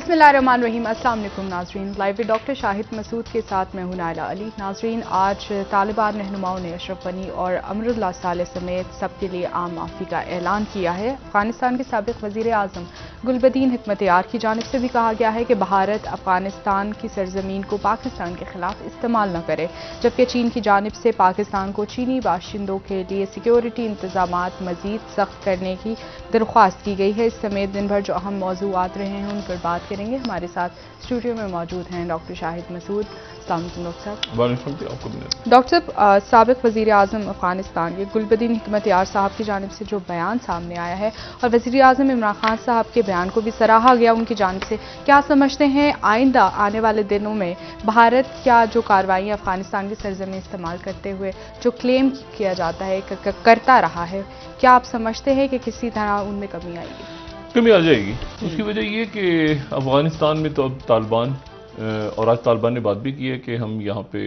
बिस्मिल्लाहिर्रहमानिर्रहीम। अस्सलाम वालेकुम नाजरीन, live with doctor Shahid Masood के साथ मैं हूं नाइला अली। नाजरीन, आज तालिबान रहनुमाओं ने अशरफ गनी और अमरुल्लाह सालेह समेत सबके लिए आम माफ़ी का ऐलान किया है। अफगानिस्तान के साबिक वज़ीर आज़म गुलबदीन हिकमतयार की जानिब से भी कहा गया है कि भारत अफगानिस्तान की सरजमीन को पाकिस्तान के खिलाफ इस्तेमाल न करे, जबकि चीन की जानिब से पाकिस्तान को चीनी बाशिंदों के लिए सिक्योरिटी इंतजाम मजीद सख्त करने की दरख्वास्त की गई है। इस समेत दिन भर जो अहम मौजूआत रहे हैं उन पर बात करेंगे। हमारे साथ स्टूडियो में मौजूद हैं डॉक्टर शाहिद मसूद। अस्सलाम वालेकुम डॉक्टर साहब। डॉक्टर साहब, साबिक वज़ीर आज़म अफगानिस्तान के गुलबदीन हिकमतयार साहब की जानिब से जो बयान सामने आया है और वज़ीर आज़म इमरान खान साहब के बयान को भी सराहा गया उनकी जानिब से, क्या समझते हैं आइंदा आने वाले दिनों में भारत क्या जो कार्रवाइयाँ अफगानिस्तान की सरजमीन इस्तेमाल करते हुए जो क्लेम किया जाता है करता रहा है, क्या आप समझते हैं कि किसी तरह उनमें कमी आएगी? कमी आ जाएगी। उसकी वजह ये कि अफगानिस्तान में तो अब तालिबान, और आज तालिबान ने बात भी की है कि हम यहाँ पे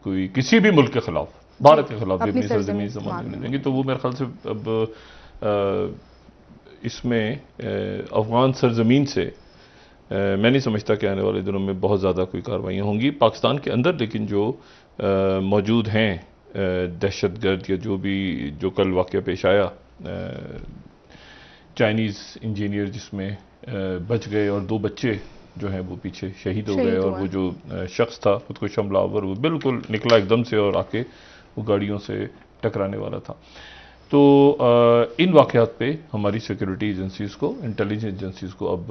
कोई किसी भी मुल्क के खिलाफ, भारत के खिलाफ भी अपनी सरजमीन इस्तेमाल नहीं देंगे। तो वो मेरे ख्याल से अब इसमें अफगान सरजमीन से मैं नहीं समझता कि आने वाले दिनों में बहुत ज़्यादा कोई कार्रवाइयाँ होंगी पाकिस्तान के अंदर। लेकिन जो मौजूद हैं दहशतगर्द या जो कल वाक़या पेश आया, चाइनीज़ इंजीनियर जिसमें बच गए और 2 बच्चे जो हैं वो पीछे शहीद हो गए, और वो जो शख्स था खुदकुश हमलावर वो बिल्कुल निकला एकदम से और आके वो गाड़ियों से टकराने वाला था। तो इन वाक़यात पे हमारी सिक्योरिटी एजेंसीज़ को, इंटेलिजेंस एजेंसीज़ को अब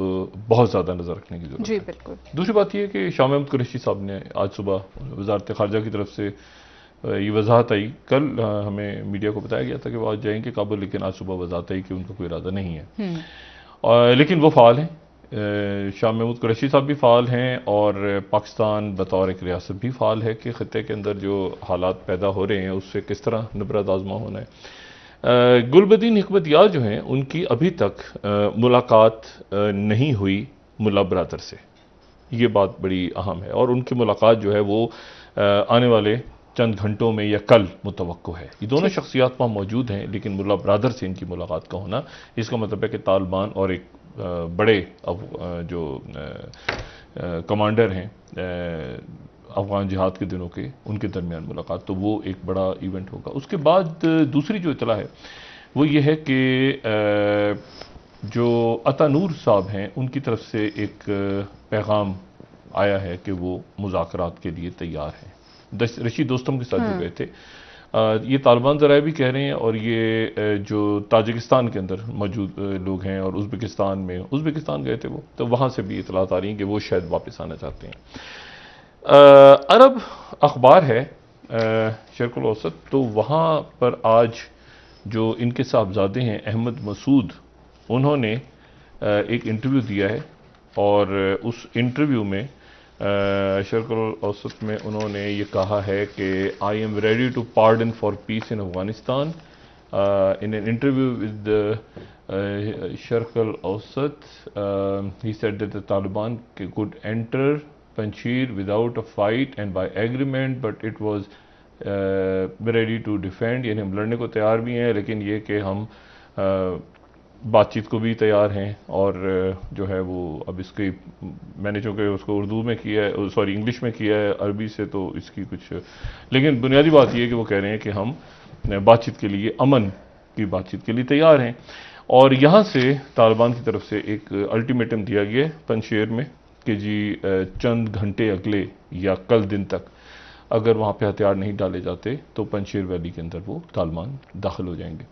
बहुत ज़्यादा नज़र रखने की ज़रूरत है। बिल्कुल। दूसरी बात यह कि शाह महमूद कुरैशी साहब ने आज सुबह वज़ारत ख़ारजा की तरफ से ये वजाहत आई। कल हमें मीडिया को बताया गया था कि वो आज जाएंगे काबुल, लेकिन आज सुबह वजाहत आई कि उनका कोई इरादा नहीं है। लेकिन वो फ़ाल हैं, शाह महमूद कुरैशी साहब भी फ़ाल हैं और पाकिस्तान बतौर एक रियासत भी फ़ाल है कि ख़त्ते के अंदर जो हालात पैदा हो रहे हैं उससे किस तरह निबरत आज़मा होना है। गुलबदीन हिकमतयार जो हैं उनकी अभी तक मुलाकात नहीं हुई मुल्ला बरादर से, ये बात बड़ी अहम है। और उनकी मुलाकात जो है वो आने वाले चंद घंटों में या कल मुतवक्को है। ये दोनों शख्सियात वहाँ मौजूद हैं, लेकिन मुल्ला बरादर से इनकी मुलाकात का होना, इसका मतलब है कि तालिबान और एक बड़े जो कमांडर हैं अफगान जिहाद के दिनों के, उनके दरमियान मुलाकात, तो वो एक बड़ा इवेंट होगा। उसके बाद दूसरी जो इतला है वो ये है कि जो अतानूर साहब हैं उनकी तरफ से एक पैगाम आया है कि वो मुज़ाकरात के लिए तैयार हैं। रशीद दोस्तम के साथ जो गए थे, ये तालिबान ज़राए भी कह रहे हैं, और ये जो ताजिकिस्तान के अंदर मौजूद लोग हैं और उज़्बेकिस्तान गए थे वो, तो वहाँ से भी इतलात आ रही हैं कि वो शायद वापस आना चाहते हैं। अरब अखबार है शर्क़ुल औसत, तो वहाँ पर आज जो इनके साहबजादे हैं अहमद मसूद, उन्होंने एक इंटरव्यू दिया है, और उस इंटरव्यू में शर्क़ुल औसत में उन्होंने ये कहा है कि I am ready to pardon for peace in Afghanistan. In an interview with शर्क़ुल औसत he said that the Taliban could enter Panjshir without a fight and by agreement, but it was ready to defend, यानी हम लड़ने को तैयार भी हैं, लेकिन ये कि हम बातचीत को भी तैयार हैं। और जो है वो अब इसकी मैंने चूँकि उसको उर्दू में किया है, सॉरी इंग्लिश में किया है, अरबी से तो इसकी कुछ, लेकिन बुनियादी बात ये है कि वो कह रहे हैं कि हम बातचीत के लिए, अमन की बातचीत के लिए तैयार हैं। और यहाँ से तालिबान की तरफ से एक अल्टीमेटम दिया गया है पंजशीर में कि जी चंद घंटे अगले या कल दिन तक अगर वहाँ पर हथियार नहीं डाले जाते तो पंजशीर वैली के अंदर वो तालिबान दाखिल हो जाएंगे।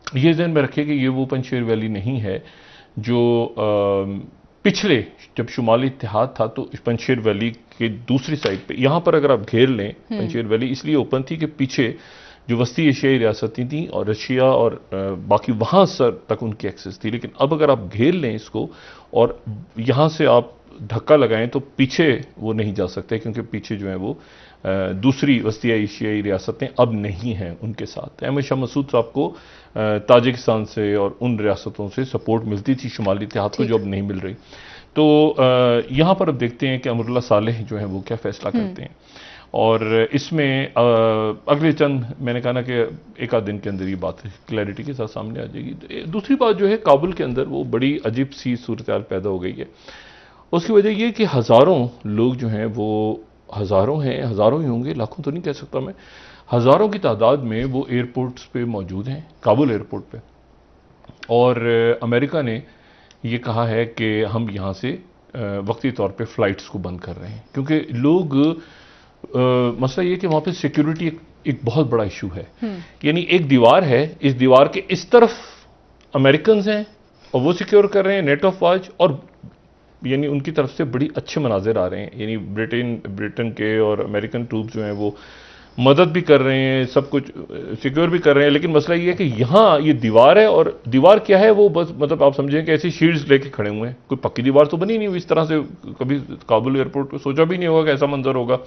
ये ध्यान में रखें कि ये वो पंजशीर वैली नहीं है जो पिछले जब शुमाली इत्तेहाद था तो पंजशीर वैली के दूसरी साइड पे, यहाँ पर अगर आप घेर लें, पंजशीर वैली इसलिए ओपन थी कि पीछे जो वस्ती एशियाई रियासतें थी और रशिया और बाकी वहाँ सर तक उनकी एक्सेस थी। लेकिन अब अगर आप घेर लें इसको और यहाँ से आप धक्का लगाएं तो पीछे वो नहीं जा सकते, क्योंकि पीछे जो है वो दूसरी वस्ती एशियाई रियासतें अब नहीं हैं उनके साथ। अहमद शाह मसूद साहब को ताजिकिस्तान से और उन रियासतों से सपोर्ट मिलती थी शुमाली इत्तेहाद को, जो अब नहीं मिल रही। तो यहाँ पर अब देखते हैं कि अमरुल्लाह सालेह जो हैं वो क्या फैसला करते हैं। और इसमें अगले चंद, मैंने कहा ना कि एक आध दिन के अंदर ये बात क्लैरिटी के साथ सामने आ जाएगी। दूसरी बात जो है, काबुल के अंदर वो बड़ी अजीब सी सूरत हाल पैदा हो गई है। उसकी वजह ये कि हज़ारों लोग जो हैं वो हज़ारों हैं, हज़ारों ही होंगे, लाखों तो नहीं कह सकता मैं, हज़ारों की तादाद में वो एयरपोर्ट्स पे मौजूद हैं, काबुल एयरपोर्ट पे। और अमेरिका ने ये कहा है कि हम यहाँ से वक्ती तौर पे फ़्लाइट्स को बंद कर रहे हैं, क्योंकि लोग मसला ये कि वहाँ पे सिक्योरिटी एक बहुत बड़ा इशू है। यानी एक दीवार है, इस दीवार के इस तरफ अमेरिकन हैं और वो सिक्योर कर रहे हैं, नेट ऑफ वाच, और यानी उनकी तरफ से बड़ी अच्छे मनाजिर आ रहे हैं। यानी ब्रिटेन के और अमेरिकन ट्रूप्स जो हैं वो मदद भी कर रहे हैं, सब कुछ सिक्योर भी कर रहे हैं। लेकिन मसला ये है कि यहाँ ये दीवार है, और दीवार क्या है, वो बस मतलब आप समझें कि ऐसी शील्ड्स लेके खड़े हुए हैं, कोई पक्की दीवार तो बनी नहीं हुई इस तरह से। कभी काबुल एयरपोर्ट को सोचा भी नहीं होगा कि ऐसा मंजर होगा।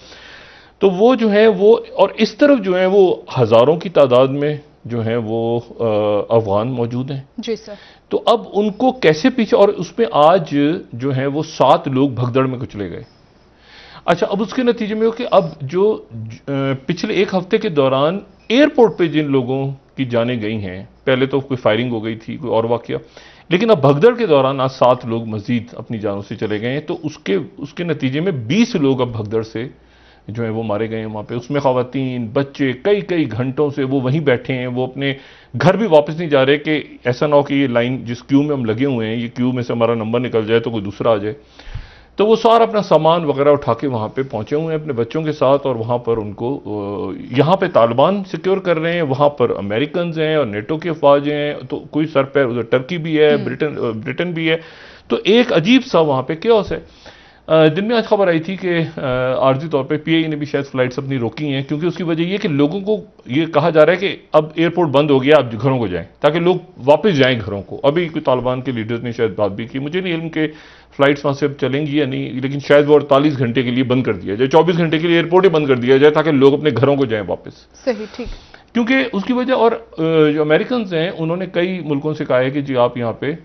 तो वो जो है वो, और इस तरफ जो है वो हज़ारों की तादाद में जो है वो अफगान मौजूद हैं। जी सर। तो अब उनको कैसे पीछे, और उसमें आज जो है वो 7 लोग भगदड़ में कुचले गए। अच्छा, अब उसके नतीजे में हो कि अब जो पिछले एक हफ्ते के दौरान एयरपोर्ट पे जिन लोगों की जानें गई हैं, पहले तो कोई फायरिंग हो गई थी, कोई और वाकया, लेकिन अब भगदड़ के दौरान आज 7 लोग मजीद अपनी जानों से चले गए हैं। तो उसके नतीजे में 20 लोग अब भगदड़ से जो है वो मारे गए हैं वहाँ पे। उसमें ख़वातीन, बच्चे कई कई घंटों से वो वहीं बैठे हैं, वो अपने घर भी वापस नहीं जा रहे कि ऐसा ना हो कि ये लाइन जिस क्यू में हम लगे हुए हैं, ये क्यू में से हमारा नंबर निकल जाए तो कोई दूसरा आ जाए। तो वो सारा अपना सामान वगैरह उठा के वहाँ पे पहुँचे हुए हैं अपने बच्चों के साथ, और वहाँ पर उनको यहाँ पे तालिबान सिक्योर कर रहे हैं, वहाँ पर अमेरिकन हैं और नेटो की अफवाज हैं, तो कोई सर पैर, उधर टर्की भी है, ब्रिटेन भी है। तो एक अजीब सा वहाँ पे क्योस है। दिन में आज खबर आई थी कि आर्जी तौर पे पीआईए ने भी शायद फ्लाइट्स अपनी रोकी हैं, क्योंकि उसकी वजह ये कि लोगों को ये कहा जा रहा है कि अब एयरपोर्ट बंद हो गया, अब घरों को जाएं, ताकि लोग वापस जाएं घरों को। अभी कोई तालिबान के लीडर्स ने शायद बात भी की, मुझे नहीं इल्म के फ्लाइट्स वहाँ से अब चलेंगी या नहीं, लेकिन शायद वो 48 घंटे के लिए बंद कर दिया जाए, 24 घंटे के लिए एयरपोर्ट ही बंद कर दिया जाए, ताकि लोग अपने घरों को जाएं वापस। सही, ठीक। क्योंकि उसकी वजह, और जो अमेरिकन हैं उन्होंने कई मुल्कों से कहा है कि जी आप यहाँ पे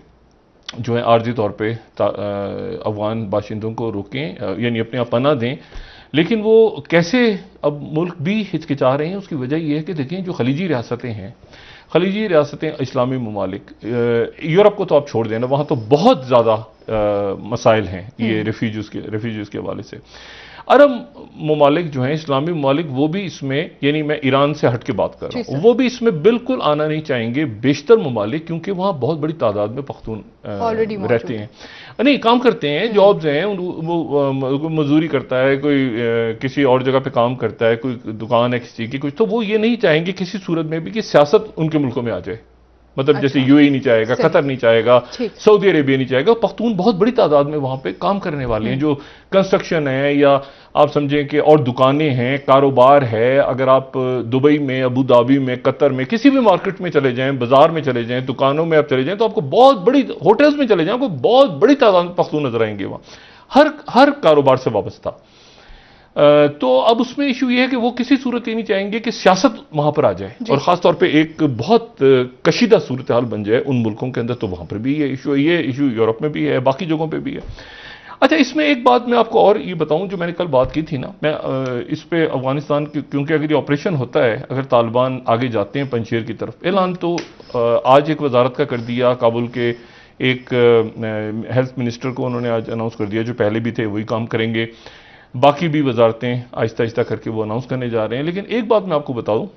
जो है आर्जी तौर पे अफगान बाशिंदों को रोकें, यानी अपने आप पनाह दें। लेकिन वो कैसे, अब मुल्क भी हिचकिचा रहे हैं। उसकी वजह यह है कि देखें जो खलीजी रियासतें हैं, खलीजी रियासतें, इस्लामी ममालिक, यूरोप को तो आप छोड़ देना, वहाँ तो बहुत ज़्यादा मसाइल हैं ये रेफ्यूजीज़ के हवाले से। अरब ममालिक जो हैं, इस्लामी ममालिक, वो भी इसमें, यानी मैं ईरान से हट के बात कर रहा हूँ, वो भी इसमें बिल्कुल आना नहीं चाहेंगे, बेशतर ममालिक, क्योंकि वहाँ बहुत बड़ी तादाद में पख्तून रहते हैं, नहीं काम करते हैं, जॉब्स हैं, वो मजदूरी करता है, कोई किसी और जगह पे काम करता है, कोई दुकान है किसी चीज़ की कुछ, तो वो ये नहीं चाहेंगे किसी सूरत में भी कि सियासत उनके मुल्कों में आ जाए। मतलब जैसे यूएई नहीं चाहेगा, कतर नहीं चाहेगा, सऊदी अरेबिया नहीं चाहेगा। पख्तून बहुत बड़ी तादाद में वहां पे काम करने वाले हैं, जो कंस्ट्रक्शन है, या आप समझें कि और दुकानें हैं, कारोबार है। अगर आप दुबई में, अबू धाबी में, कतर में, किसी भी मार्केट में चले जाएं, बाजार में चले जाएं, दुकानों में आप चले जाएं, तो आपको बहुत बड़ी, होटल्स में चले जाएं, आपको बहुत बड़ी तादाद में पख्तून नजर आएंगे वहां, हर कारोबार से वाबस्ता। तो अब उसमें इशू ये है कि वो किसी सूरत ये नहीं चाहेंगे कि सियासत वहां पर आ जाए, और खासतौर पे एक बहुत कशीदा सूरत हाल बन जाए उन मुल्कों के अंदर। तो वहां पर भी ये इशू यूरोप में भी है, बाकी जगहों पे भी है। अच्छा, इसमें एक बात मैं आपको और ये बताऊं, जो मैंने कल बात की थी ना, मैं इस पे अफगानिस्तान की, क्योंकि अगर ये ऑपरेशन होता है, अगर तालिबान आगे जाते हैं पंजशेर की तरफ, ऐलान तो आज एक वजारत का कर दिया, काबुल के एक हेल्थ मिनिस्टर को उन्होंने आज अनाउंस कर दिया, जो पहले भी थे वही काम करेंगे, बाकी भी वजारतें आहिस्ता आहिस्ता करके वो अनाउंस करने जा रहे हैं। लेकिन एक बात मैं आपको बताऊं,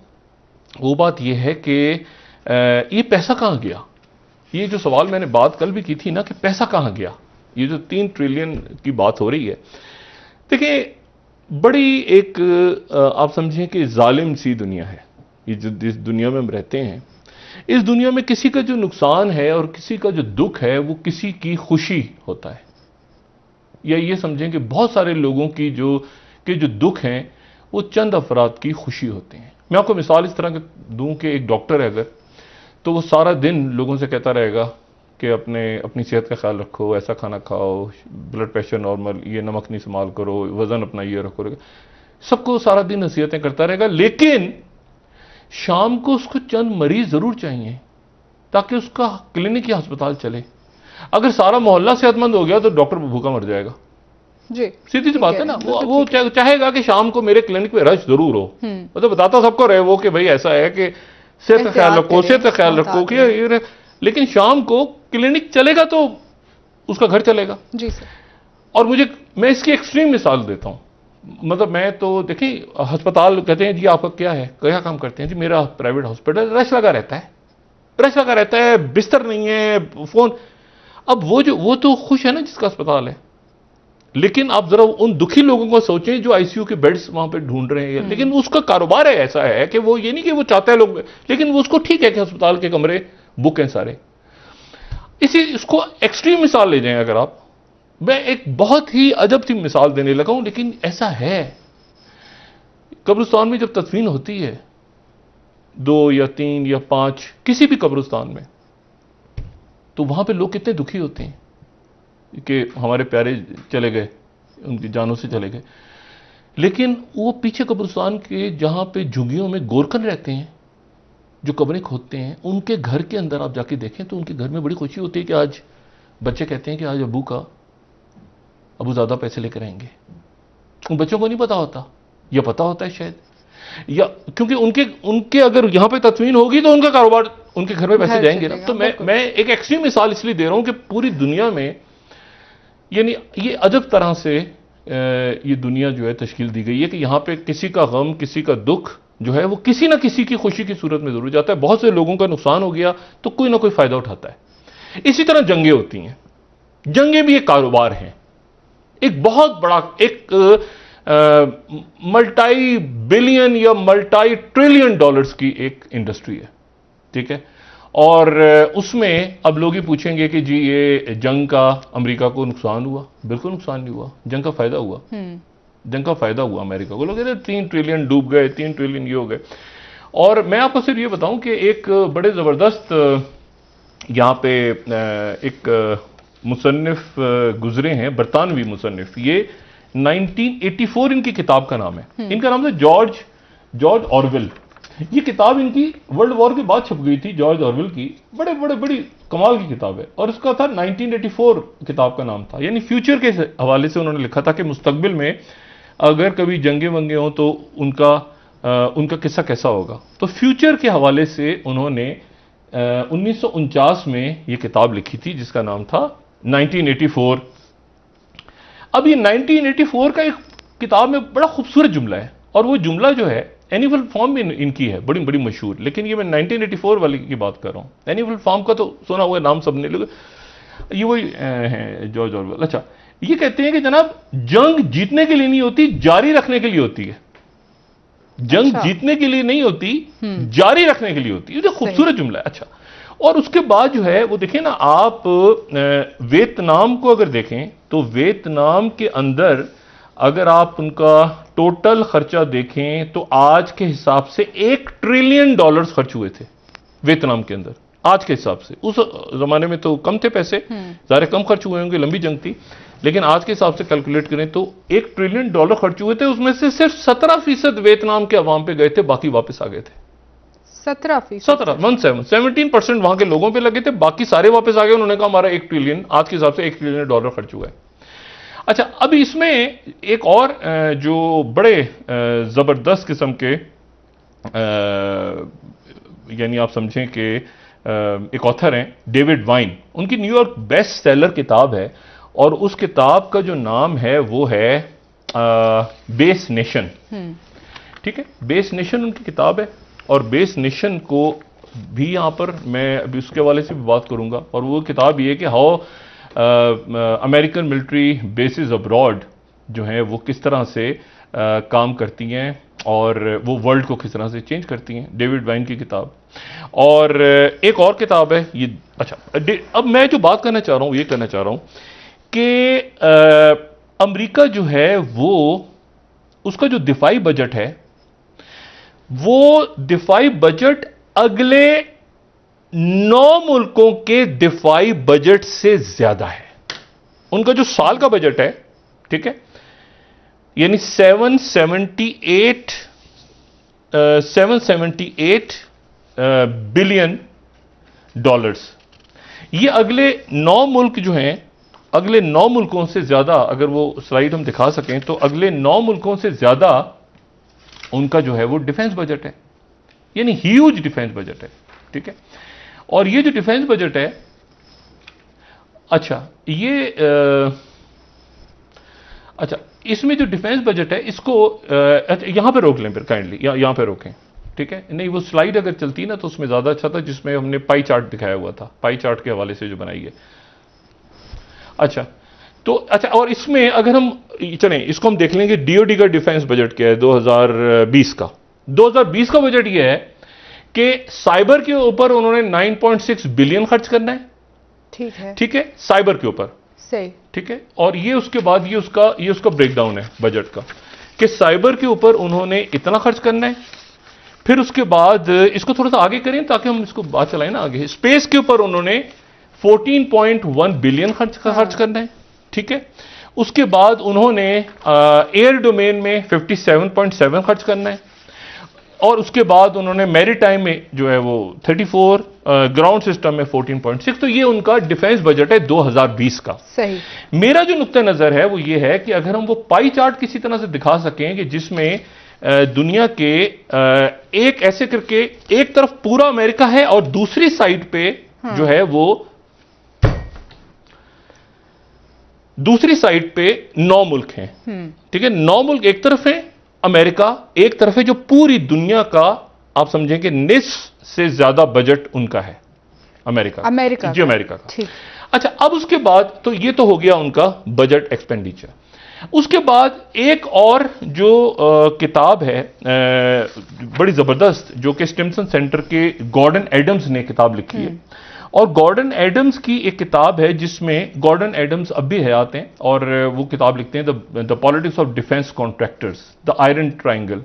वो बात ये है कि ये पैसा कहाँ गया। ये जो सवाल मैंने बात कल भी की थी ना कि पैसा कहाँ गया, ये जो 3 ट्रिलियन की बात हो रही है, देखिए बड़ी एक आप समझें कि जालिम सी दुनिया है ये, जो जिस दुनिया में हम रहते हैं। इस दुनिया में किसी का जो नुकसान है और किसी का जो दुख है, वो किसी की खुशी होता है। या ये समझें कि बहुत सारे लोगों की जो दुख हैं, वो चंद अफराद की खुशी होते हैं। मैं आपको मिसाल इस तरह दूं कि एक डॉक्टर है अगर, तो वो सारा दिन लोगों से कहता रहेगा कि अपनी सेहत का ख्याल रखो, ऐसा खाना खाओ, ब्लड प्रेशर नॉर्मल, ये नमक नहीं इस्तेमाल करो, वजन अपना ये रखो, सबको सारा दिन नसीहतें करता रहेगा। लेकिन शाम को उसको चंद मरीज जरूर चाहिए ताकि उसका क्लिनिक या अस्पताल चले। अगर सारा मोहल्ला सेहतमंद हो गया तो डॉक्टर भूखा मर जाएगा। जी, सीधी सी बात है ना। वो चाहेगा कि शाम को मेरे क्लिनिक पे रश जरूर हो, मतलब बताता सबको रहे वो कि भाई ऐसा है कि सेहत का ख्याल रखो, सेहत का ख्याल रखो कि, लेकिन शाम को क्लिनिक चलेगा तो उसका घर चलेगा। जी सर। और मैं इसकी एक्सट्रीम मिसाल देता हूं। मतलब मैं तो देखिए, अस्पताल कहते हैं जी आपका क्या है, क्या काम करते हैं जी, मेरा प्राइवेट हॉस्पिटल, रश लगा रहता है, रश लगा रहता है, बिस्तर नहीं है, फोन। अब वो तो खुश है ना जिसका अस्पताल है, लेकिन आप जरा उन दुखी लोगों को सोचें जो आईसीयू के बेड्स वहां पे ढूंढ रहे हैं। लेकिन उसका कारोबार है, ऐसा है कि वो ये नहीं कि वो चाहता है लोग, लेकिन वो उसको ठीक है कि अस्पताल के कमरे बुक हैं सारे। इसको एक्सट्रीम मिसाल ले जाएं अगर आप, मैं एक बहुत ही अजब सी मिसाल देने लगा हूं, लेकिन ऐसा है। कब्रिस्तान में जब तदफीन होती है 2 या 3 या 5 किसी भी कब्रिस्तान में, तो वहां पे लोग कितने दुखी होते हैं कि हमारे प्यारे चले गए, उनकी जानों से चले गए। लेकिन वो पीछे कब्रिस्तान के जहां पे झुग्गियों में गोरखन रहते हैं, जो कब्रें खोदते हैं, उनके घर के अंदर आप जाके देखें तो उनके घर में बड़ी खुशी होती है कि आज बच्चे कहते हैं कि आज अबू ज्यादा पैसे लेकर आएंगे। उन बच्चों को नहीं पता होता, या पता होता है शायद, या क्योंकि उनके अगर यहां पे तदफीन होगी तो उनका कारोबार, उनके घर में पैसे जाएंगे ना। तो मैं एक एक्सट्रीम मिसाल इसलिए दे रहा हूं कि पूरी दुनिया में यानी ये अजब तरह से ये दुनिया जो है तश्कील दी गई है कि यहां पे किसी का गम, किसी का दुख जो है वो किसी ना किसी की खुशी की सूरत में जरूर जाता है। बहुत से लोगों का नुकसान हो गया तो कोई ना कोई फायदा उठाता है। इसी तरह जंगें होती हैं, जंगें भी एक कारोबार है, एक बहुत बड़ा, एक मल्टी बिलियन या मल्टी ट्रिलियन डॉलर्स की एक इंडस्ट्री है, ठीक है। और उसमें अब लोग ये पूछेंगे कि जी ये जंग का अमेरिका को नुकसान हुआ? बिल्कुल नुकसान नहीं हुआ, जंग का फायदा हुआ। जंग का फायदा हुआ अमेरिका को। लोग कहते हैं 3 ट्रिलियन डूब गए, 3 ट्रिलियन ये हो गए। और मैं आपको सिर्फ ये बताऊं कि एक बड़े जबरदस्त यहां पे एक मुसन्निफ गुजरे हैं, बरतानवी मुसन्निफ। ये 1984 इनकी किताब का नाम है। इनका नाम है जॉर्ज ऑरवेल। ये किताब इनकी वर्ल्ड वॉर के बाद छप गई थी, जॉर्ज ऑरवेल की। बड़ी कमाल की किताब है। और इसका था 1984 किताब का नाम था, यानी फ्यूचर के हवाले से उन्होंने लिखा था कि मुस्तकबिल में अगर कभी जंगे वंगे हों तो उनका किस्सा कैसा होगा। तो फ्यूचर के हवाले से उन्होंने 1949 में यह किताब लिखी थी जिसका नाम था 1984। अब ये 1984 का एक किताब में बड़ा खूबसूरत जुमला है, और वो जुमला जो है एनिमल फार्म में इनकी है, बड़ी मशहूर। लेकिन ये मैं 1984 वाली की बात कर रहा हूं। एनिमल फार्म का तो सुना हुआ नाम सबने लोग, ये वही है जॉर्ज ऑरवेल। अच्छा, ये कहते हैं कि जनाब जंग जीतने के लिए नहीं होती, जारी रखने के लिए होती है। जंग जीतने के लिए नहीं होती, जारी रखने के लिए होती है। ये खूबसूरत जुमला है। अच्छा, और उसके बाद जो है वो देखिए ना, आप वियतनाम को अगर देखें तो वियतनाम के अंदर अगर आप उनका टोटल खर्चा देखें तो आज के हिसाब से $1 ट्रिलियन खर्च हुए थे वियतनाम के अंदर, आज के हिसाब से। उस जमाने में तो कम थे पैसे, ज़्यादा कम खर्च हुए होंगे, लंबी जंग थी। लेकिन आज के हिसाब से कैलकुलेट करें तो $1 ट्रिलियन खर्च हुए थे। उसमें से सिर्फ 17% वियतनाम के अवाम पे गए थे, बाकी वापस आ गए थे। 17% वहां के लोगों पे लगे थे, बाकी सारे वापस आ गए। उन्होंने कहा हमारा 1 ट्रिलियन, आज के हिसाब से $1 ट्रिलियन खर्च हुआ है। अच्छा, अब इसमें एक और जो बड़े जबरदस्त किस्म के यानी आप समझें कि एक ऑथर हैं डेविड वाइन, उनकी न्यूयॉर्क बेस्ट सेलर किताब है, और उस किताब का जो नाम है वो है बेस नेशन। ठीक है, बेस नेशन उनकी किताब है। और बेस नेशन को भी यहां पर मैं अभी उसके हवाले से भी बात करूंगा। और वो किताब ये कि how American military bases abroad जो है वो किस तरह से काम करती हैं और वो वर्ल्ड को किस तरह से चेंज करती हैं, डेविड वाइन की किताब। और एक और किताब है ये। अच्छा, अब मैं जो बात करना चाह रहा हूं, ये करना चाह रहा हूं कि अमेरिका जो है वो उसका जो दिफाई बजट है, वो दिफाई बजट अगले 9 मुल्कों के दिफाई बजट से ज्यादा है। उनका जो साल का बजट है, ठीक है, यानी 778 बिलियन डॉलर्स। ये अगले 9 मुल्क जो हैं, अगले 9 मुल्कों से ज्यादा, अगर वो स्लाइड हम दिखा सकें तो अगले 9 मुल्कों से ज्यादा उनका जो है वो डिफेंस बजट है, यानी ह्यूज डिफेंस बजट है। ठीक है, और ये जो डिफेंस बजट है, अच्छा, ये अच्छा, इसमें जो डिफेंस बजट है इसको अच्छा यहां पे रोक लें फिर काइंडली, यहां पे रोकें, ठीक है? नहीं, वो स्लाइड अगर चलती ना तो उसमें ज्यादा अच्छा था, जिसमें हमने पाई चार्ट दिखाया हुआ था, पाई चार्ट के हवाले से जो बनाई है। अच्छा, तो अच्छा, और इसमें अगर हम चलें इसको हम देख लेंगे डीओडी का डिफेंस बजट क्या है 2020 का। 2020 का बजट यह है कि साइबर के ऊपर उन्होंने 9.6 बिलियन खर्च करना है। ठीक है, साइबर के ऊपर, सही, ठीक है। और ये उसके बाद ये उसका ब्रेकडाउन है बजट का कि साइबर के ऊपर उन्होंने इतना खर्च करना है। फिर उसके बाद इसको थोड़ा सा आगे करें ताकि हम इसको बात चलाएं ना आगे। स्पेस के ऊपर उन्होंने 14.1 बिलियन खर्च करना है, ठीक है। उसके बाद उन्होंने एयर डोमेन में 57.7 खर्च करना है, और उसके बाद उन्होंने मैरीटाइम में जो है वो 34, ग्राउंड सिस्टम में 14.6। तो ये उनका डिफेंस बजट है 2020 का। सही। मेरा जो नुक्ता नजर है वो ये है कि अगर हम वो पाई चार्ट किसी तरह से दिखा सकें कि जिसमें दुनिया के एक ऐसे करके एक तरफ पूरा अमेरिका है और दूसरी साइड पे जो है वो दूसरी साइड पे 9 मुल्क हैं, ठीक है। 9 मुल्क एक तरफ है, अमेरिका एक तरफ है, जो पूरी दुनिया का आप समझें कि निस्फ से ज्यादा बजट उनका है, अमेरिका जी, अमेरिका का। ठीक। अच्छा, अब उसके बाद तो ये तो हो गया उनका बजट एक्सपेंडिचर। उसके बाद एक और जो किताब है बड़ी जबरदस्त, जो कि स्टिम्सन सेंटर के गॉर्डन एडम्स ने किताब लिखी है, और गॉर्डन एडम्स की एक किताब है जिसमें गॉर्डन एडम्स अब भी हयात हैं, और वो किताब लिखते हैं the politics of defence contractors, the iron triangle.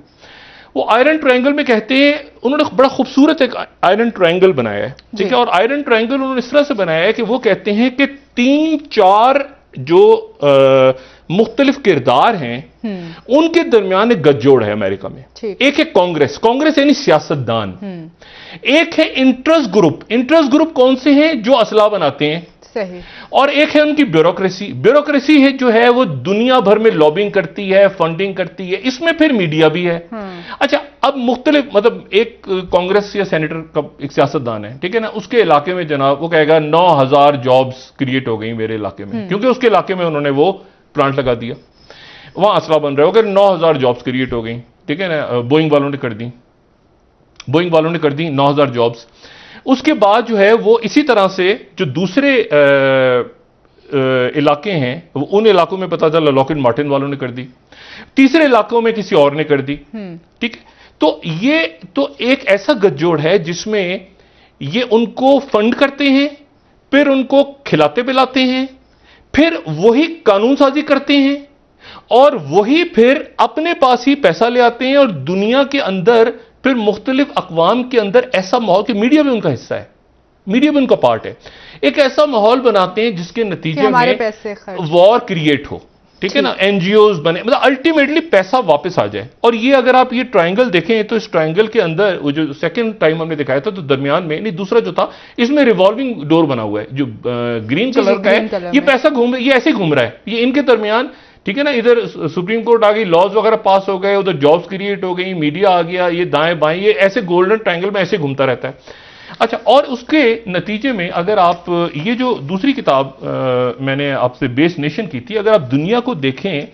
वो आयरन ट्रायंगल में कहते हैं, उन्होंने बड़ा खूबसूरत एक आयरन ट्रायंगल बनाया है, ठीक है। और आयरन ट्रायंगल उन्होंने इस तरह से बनाया है कि वो कहते हैं कि 3-4 जो मुख्तलिफ किरदार हैं उनके दरमियान एक गठजोड़ है अमेरिका में। एक है कांग्रेस यानी सियासतदान, एक है इंटरेस्ट ग्रुप कौन से हैं? जो असला बनाते हैं, सही। और एक है उनकी ब्यूरोक्रेसी है जो है वो दुनिया भर में लॉबिंग करती है, फंडिंग करती है, इसमें फिर मीडिया भी है। अच्छा, अब मुख्तलिफ मतलब एक कांग्रेस या सेनेटर का एक सियासतदान है, ठीक है ना, उसके इलाके में जनाब वो कहेगा 9000 जॉब्स क्रिएट हो गई मेरे इलाके में, क्योंकि उसके इलाके में उन्होंने वो प्लांट लगा दिया, वहां असला बन रहा है, अगर 9000 जॉब्स क्रिएट हो गई, ठीक है ना, बोइंग वालों ने कर दी 9000 जॉब्स। उसके बाद जो है वो इसी तरह से जो दूसरे इलाके हैं उन इलाकों में पता चला लॉकहीड मार्टिन वालों ने कर दी, तीसरे इलाकों में किसी और ने कर दी, ठीक है। तो ये तो एक ऐसा गठजोड़ है जिसमें ये उनको फंड करते हैं, फिर उनको खिलाते पिलाते हैं, फिर वही कानून साजी करते हैं, और वही फिर अपने पास ही पैसा ले आते हैं, और दुनिया के अंदर फिर मुख्तलिफ अक़वाम के अंदर ऐसा माहौल कि मीडिया भी उनका हिस्सा है, मीडिया भी उनका पार्ट है, एक ऐसा माहौल बनाते हैं जिसके नतीजे में वॉर क्रिएट हो, ठीक है ना, एनजीओज बने, मतलब अल्टीमेटली पैसा वापस आ जाए। और ये अगर आप ये ट्रायंगल देखें तो इस ट्रायंगल के अंदर वो जो सेकंड टाइम हमने दिखाया था तो दरमियान में नहीं, दूसरा जो था इसमें रिवॉल्विंग डोर बना हुआ है जो ग्रीन कलर का है, ये पैसा ये ऐसे घूम रहा है, ये इनके दरमियान, ठीक है ना। इधर सुप्रीम कोर्ट आ गई, लॉज वगैरह पास हो गए, उधर जॉब्स क्रिएट हो गई, मीडिया आ गया, ये दाएं बाएं, ये ऐसे गोल्डन ट्रायंगल में ऐसे घूमता रहता है। अच्छा, और उसके नतीजे में अगर आप ये जो दूसरी किताब मैंने आपसे बेस नेशन की थी, अगर आप दुनिया को देखें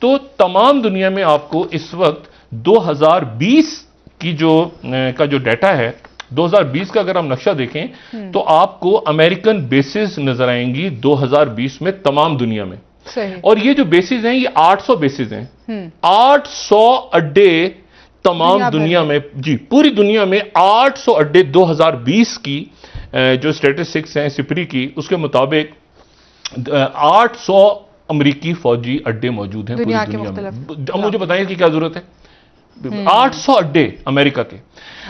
तो तमाम दुनिया में आपको इस वक्त 2020 की जो डाटा है, 2020 का अगर हम नक्शा देखें तो आपको अमेरिकन बेसिस नजर आएंगी 2020 में तमाम दुनिया में। सही। और ये जो बेसिस हैं ये 800 बेसिस हैं, 800 अड्डे तमाम दुनिया में, जी पूरी दुनिया में 800 अड्डे 2020 की जो स्टैटिस्टिक्स हैं सिपरी की, उसके मुताबिक 800 अमेरिकी फौजी अड्डे मौजूद हैं पूरी दुनिया में। अब मुझे बताइए कि क्या जरूरत है, 800 अड्डे अमेरिका के।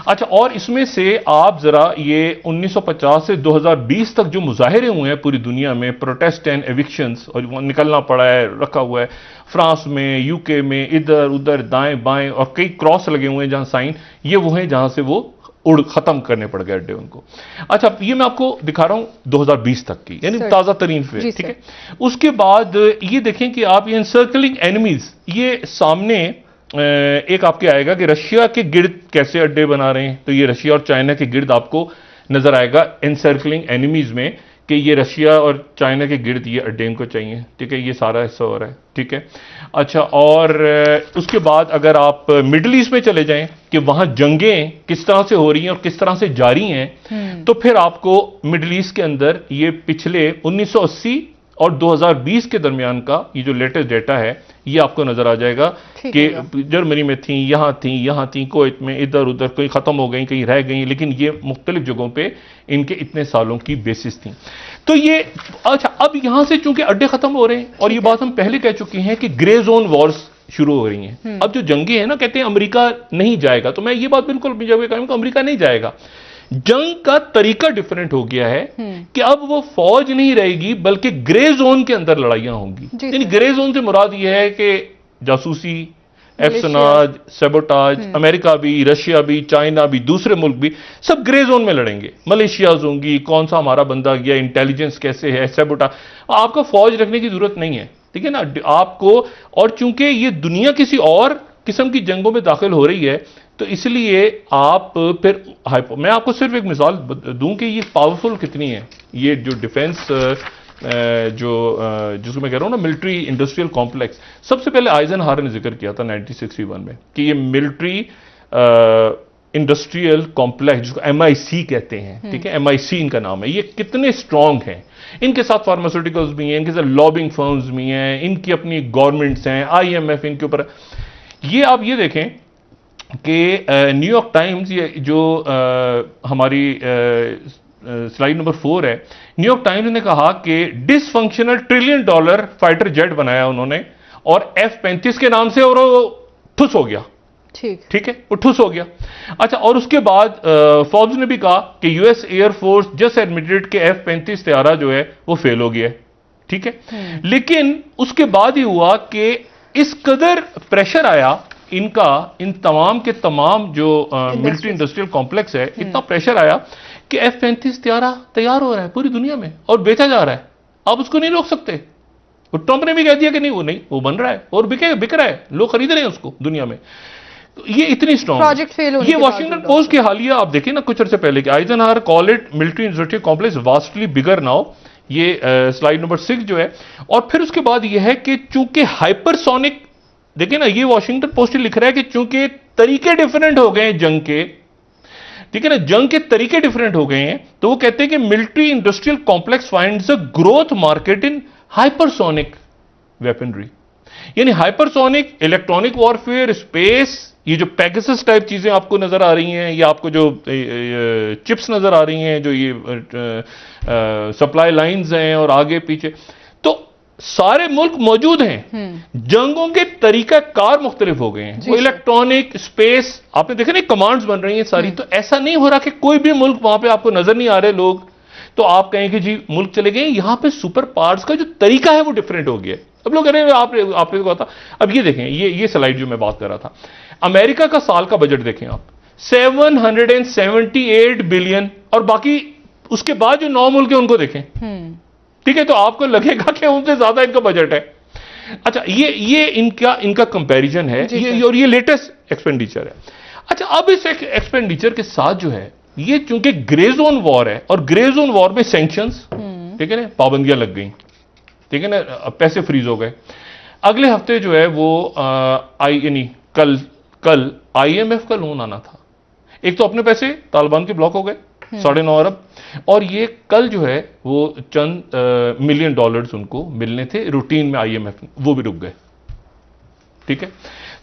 अच्छा, और इसमें से आप जरा ये 1950 से 2020 तक जो मुजाहिरे हुए हैं पूरी दुनिया में, प्रोटेस्ट एंड एविक्शंस, और निकलना पड़ा है, रखा हुआ है फ्रांस में, यूके में, इधर उधर दाएं बाएं, और कई क्रॉस लगे हुए हैं जहां साइन, ये वो हैं जहां से वो उड़ खत्म करने पड़ गए अड्डे उनको। अच्छा, ये मैं आपको दिखा रहा हूं 2020 तक की, यानी ताजा तरीन पे, ठीक है। उसके बाद ये देखें कि आप ये एनसर्कलिंग एनिमीज, ये सामने एक आपके आएगा कि रशिया के गिर्द कैसे अड्डे बना रहे हैं, तो ये रशिया और चाइना के गिर्द आपको नजर आएगा एनसर्कलिंग एनिमीज में कि ये रशिया और चाइना के गिर्द ये अड्डे इनको चाहिए, ठीक है, ये सारा हिस्सा हो रहा है, ठीक है। अच्छा, और उसके बाद अगर आप मिडल ईस्ट में चले जाएं कि वहां जंगें किस तरह से हो रही हैं और किस तरह से जारी हैं, तो फिर आपको मिडल ईस्ट के अंदर ये पिछले 1980 और 2020 के दरमियान का ये जो लेटेस्ट डेटा है ये आपको नजर आ जाएगा कि जर्मनी में थी, यहां थी, कुवैत में, इधर उधर, कहीं खत्म हो गई, कहीं रह गई, लेकिन ये मुख्तलिफ जगहों पे इनके इतने सालों की बेसिस थी। तो ये अच्छा, अब यहां से चूंकि अड्डे खत्म हो रहे हैं और ये बात हम पहले कह चुके हैं कि ग्रे जोन वॉर्स शुरू हो रही हैं। अब जो जंगे हैं ना, कहते हैं अमेरिका नहीं जाएगा, तो मैं ये बात बिल्कुल अपनी जगह कहूंगा, अमेरिका नहीं जाएगा। जंग का तरीका डिफरेंट हो गया है कि अब वो फौज नहीं रहेगी बल्कि ग्रे जोन के अंदर लड़ाइयां होंगी। यानी ग्रे जोन से मुराद यह है कि जासूसी, एफसनाज, सेबोटाज, अमेरिका भी, रशिया भी, चाइना भी, दूसरे मुल्क भी, सब ग्रे जोन में लड़ेंगे। मलेशियाज होंगी, कौन सा हमारा बंदा गया, इंटेलिजेंस कैसे है, सेबोटाज। आपको फौज रखने की जरूरत नहीं है, ठीक है ना आपको। और चूंकि ये दुनिया किसी और किस्म की जंगों में दाखिल हो रही है, तो इसलिए आप फिर मैं आपको सिर्फ एक मिसाल दूं कि ये पावरफुल कितनी है, ये जो डिफेंस जिसको मैं कह रहा हूं ना, मिलिट्री इंडस्ट्रियल कॉम्प्लेक्स। सबसे पहले आइजनहावर ने जिक्र किया था 1961 में कि ये मिलिट्री इंडस्ट्रियल कॉम्प्लेक्स, जिसको MIC कहते हैं, ठीक है, MIC इनका नाम है, ये कितने स्ट्रांग हैं। इनके साथ फार्मास्यूटिकल्स भी हैं, इनके साथ लॉबिंग फर्म्स भी हैं, इनकी अपनी गवर्नमेंट्स हैं, IMF इनके ऊपर। ये आप ये देखें कि न्यूयॉर्क टाइम्स, ये जो हमारी स्लाइड नंबर 4 है, न्यूयॉर्क टाइम्स ने कहा कि डिसफंक्शनल $1 ट्रिलियन फाइटर जेट बनाया उन्होंने और F-35 के नाम से, और वो ठुस हो गया, ठीक है, वो ठुस हो गया। अच्छा, और उसके बाद फोर्ब्स ने भी कहा कि US एयरफोर्स जस्ट एडमिटेड के F-35 तैयारा जो है वो फेल हो गया है, ठीक है। लेकिन उसके बाद ही हुआ कि इस कदर प्रेशर आया इनका, इन तमाम के तमाम जो मिलिट्री इंडस्ट्रियल कॉम्प्लेक्स है, इतना प्रेशर आया कि F-35 तैयार हो रहा है पूरी दुनिया में और बेचा जा रहा है। आप उसको नहीं रोक सकते। ट्रंप ने भी कह दिया कि नहीं, वो बन रहा है और बिक रहा है, लोग खरीद रहे हैं उसको दुनिया में। तो ये इतनी स्ट्रॉन्ग प्रोजेक्ट फेल होने ये वॉशिंगटन पोस्ट के हालिया आप देखें ना, कुछ अर्से पहले कि Eisenhower call it military industrial complex vastly bigger now, ये स्लाइड नंबर 6 जो है। और फिर उसके बाद ये है कि चूंकि हाइपरसोनिक, देखिए ना, ये वॉशिंगटन पोस्ट लिख रहा है कि चूंकि तरीके डिफरेंट हो गए हैं जंग के, ठीक है ना, जंग के तरीके डिफरेंट हो गए हैं, तो वो कहते हैं कि military industrial complex finds a growth market in hypersonic weaponry. यानी हाइपरसोनिक, इलेक्ट्रॉनिक वॉरफेयर, स्पेस, ये जो पेगासस टाइप चीजें आपको नजर आ रही हैं, या आपको जो चिप्स नजर आ रही हैं, जो ये सप्लाई लाइंस हैं और आगे पीछे, तो सारे मुल्क मौजूद हैं। जंगों के तरीका कार मुख्तलिफ हो गए हैं, वो इलेक्ट्रॉनिक, स्पेस, आपने देखा नहीं, कमांड्स बन रही हैं सारी। तो ऐसा नहीं हो रहा कि कोई भी मुल्क वहां पे आपको नजर नहीं आ रहे लोग, तो आप कहें कि जी मुल्क चले गए। यहां पे सुपर पावर्स का जो तरीका है वो डिफरेंट हो गया। अब लोग कह रहे हैं आपने तो कहा था। अब ये देखें, ये स्लाइड जो मैं बात कर रहा था, अमेरिका का साल का बजट देखें आप, 778 बिलियन, और बाकी उसके बाद जो 9 मुल्क है उनको देखें, ठीक है, तो आपको लगेगा कि उनसे ज्यादा इनका बजट है। अच्छा, ये इनका कंपैरिजन है, और ये लेटेस्ट एक्सपेंडिचर है। अच्छा, अब इस एक्सपेंडिचर के साथ जो है, ये चूंकि ग्रे जोन वॉर है, और ग्रे जोन वॉर में सैंक्शंस, ठीक है ना, पाबंदियां लग गई, ठीक है ना, पैसे फ्रीज हो गए। अगले हफ्ते जो है वो यानी कल IMF का लोन आना था। एक तो अपने पैसे तालिबान के ब्लॉक हो गए, 9.5 अरब, और ये कल जो है वो चंद $1 मिलियन उनको मिलने थे रूटीन में IMF, वो भी रुक गए, ठीक है।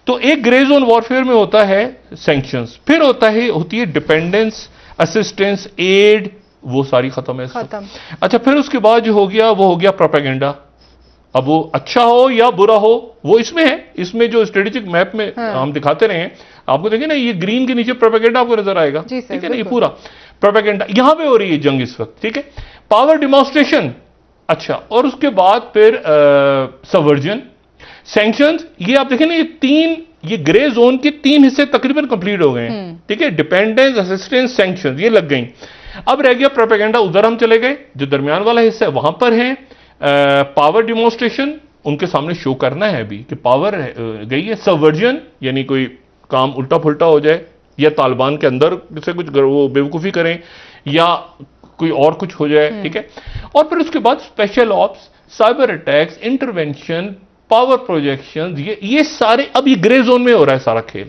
तो एक ग्रे जोन वॉरफेयर में होता है सैंक्शंस, फिर होती है डिपेंडेंस, असिस्टेंस, एड, वो सारी खत्म है। अच्छा, फिर उसके बाद जो हो गया वो हो गया प्रोपेगेंडा। अब वो अच्छा हो या बुरा हो वो इसमें है, इसमें जो स्ट्रेटेजिक मैप में हम दिखाते रहे हैं आपको, देखिए ना, ये ग्रीन के नीचे प्रोपेगेंडा आपको नजर आएगा, ठीक है ना, ये पूरा प्रोपेगेंडा यहां पे हो रही है जंग इस वक्त, ठीक है। पावर डिमॉन्स्ट्रेशन, अच्छा, और उसके बाद फिर सबवर्जन, सैंक्शंस, ये आप देखें ना, ये ग्रे जोन के 3 हिस्से तकरीबन कंप्लीट हो गए हैं, ठीक है। डिपेंडेंस, असिस्टेंस, सैंक्शंस, ये लग गई। अब रह गया प्रोपेगेंडा, उधर हम चले गए, जो दरमियान वाला हिस्सा है वहां पर है पावर डिमॉन्स्ट्रेशन, उनके सामने शो करना है अभी कि पावर गई है। सबवर्जन, यानी कोई काम उल्टा फुल्टा हो जाए, या तालिबान के अंदर से कुछ वो बेवकूफ़ी करें, या कोई और कुछ हो जाए, ठीक है। और फिर उसके बाद special ops, cyber attacks, intervention, power projection, ये सारे अब ये ग्रे जोन में हो रहा है सारा खेल,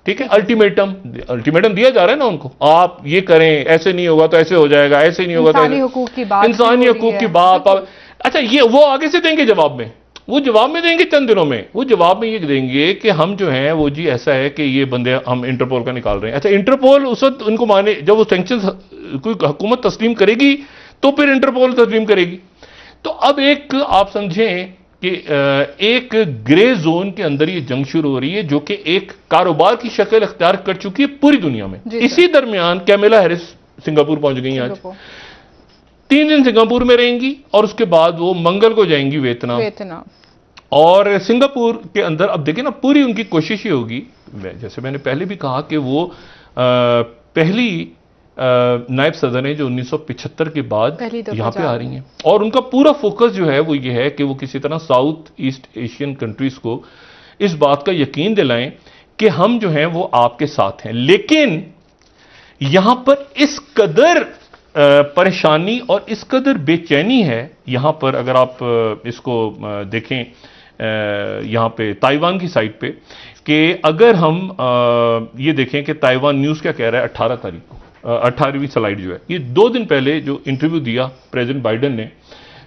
ठीक है। अल्टीमेटम दिया जा रहा है ना उनको, आप ये करें, ऐसे नहीं होगा तो ऐसे हो जाएगा, ऐसे नहीं होगा तो इंसानी हुकूक की बात, इंसानी हुकूक की बात। अच्छा, ये वो आगे से देंगे जवाब में, वो जवाब में देंगे चंद दिनों में, वो जवाब में ये देंगे कि हम जो हैं वो जी ऐसा है कि ये बंदे हम इंटरपोल का निकाल रहे हैं। अच्छा, इंटरपोल उस वक्त उनको माने जब वो सैंक्शन कोई हुकूमत तस्लीम करेगी तो फिर इंटरपोल तस्लीम करेगी। तो अब एक आप समझें कि एक ग्रे जोन के अंदर ये जंग शुरू हो रही है जो कि एक कारोबार की शक्ल अख्तियार कर चुकी है पूरी दुनिया में। इसी दरमियान कैमिला हैरिस सिंगापुर पहुंच गई आज, 3 दिन सिंगापुर में रहेंगी और उसके बाद वो मंगल को जाएंगी वियतनाम। और सिंगापुर के अंदर अब देखिए ना, पूरी उनकी कोशिश ही होगी, जैसे मैंने पहले भी कहा कि वो पहली नायब सदर हैं जो 1975 के बाद यहां पे आ रही हैं, और उनका पूरा फोकस जो है वो ये है कि वो किसी तरह साउथ ईस्ट एशियन कंट्रीज को इस बात का यकीन दिलाएं कि हम जो हैं वो आपके साथ हैं। लेकिन यहां पर इस कदर परेशानी और इस कदर बेचैनी है यहां पर, अगर आप इसको देखें यहां पे ताइवान की साइड पे, कि अगर हम ये देखें कि ताइवान न्यूज क्या कह रहा है 18 तारीख को, 18वीं स्लाइड जो है, ये 2 दिन पहले जो इंटरव्यू दिया प्रेसिडेंट बाइडेन ने,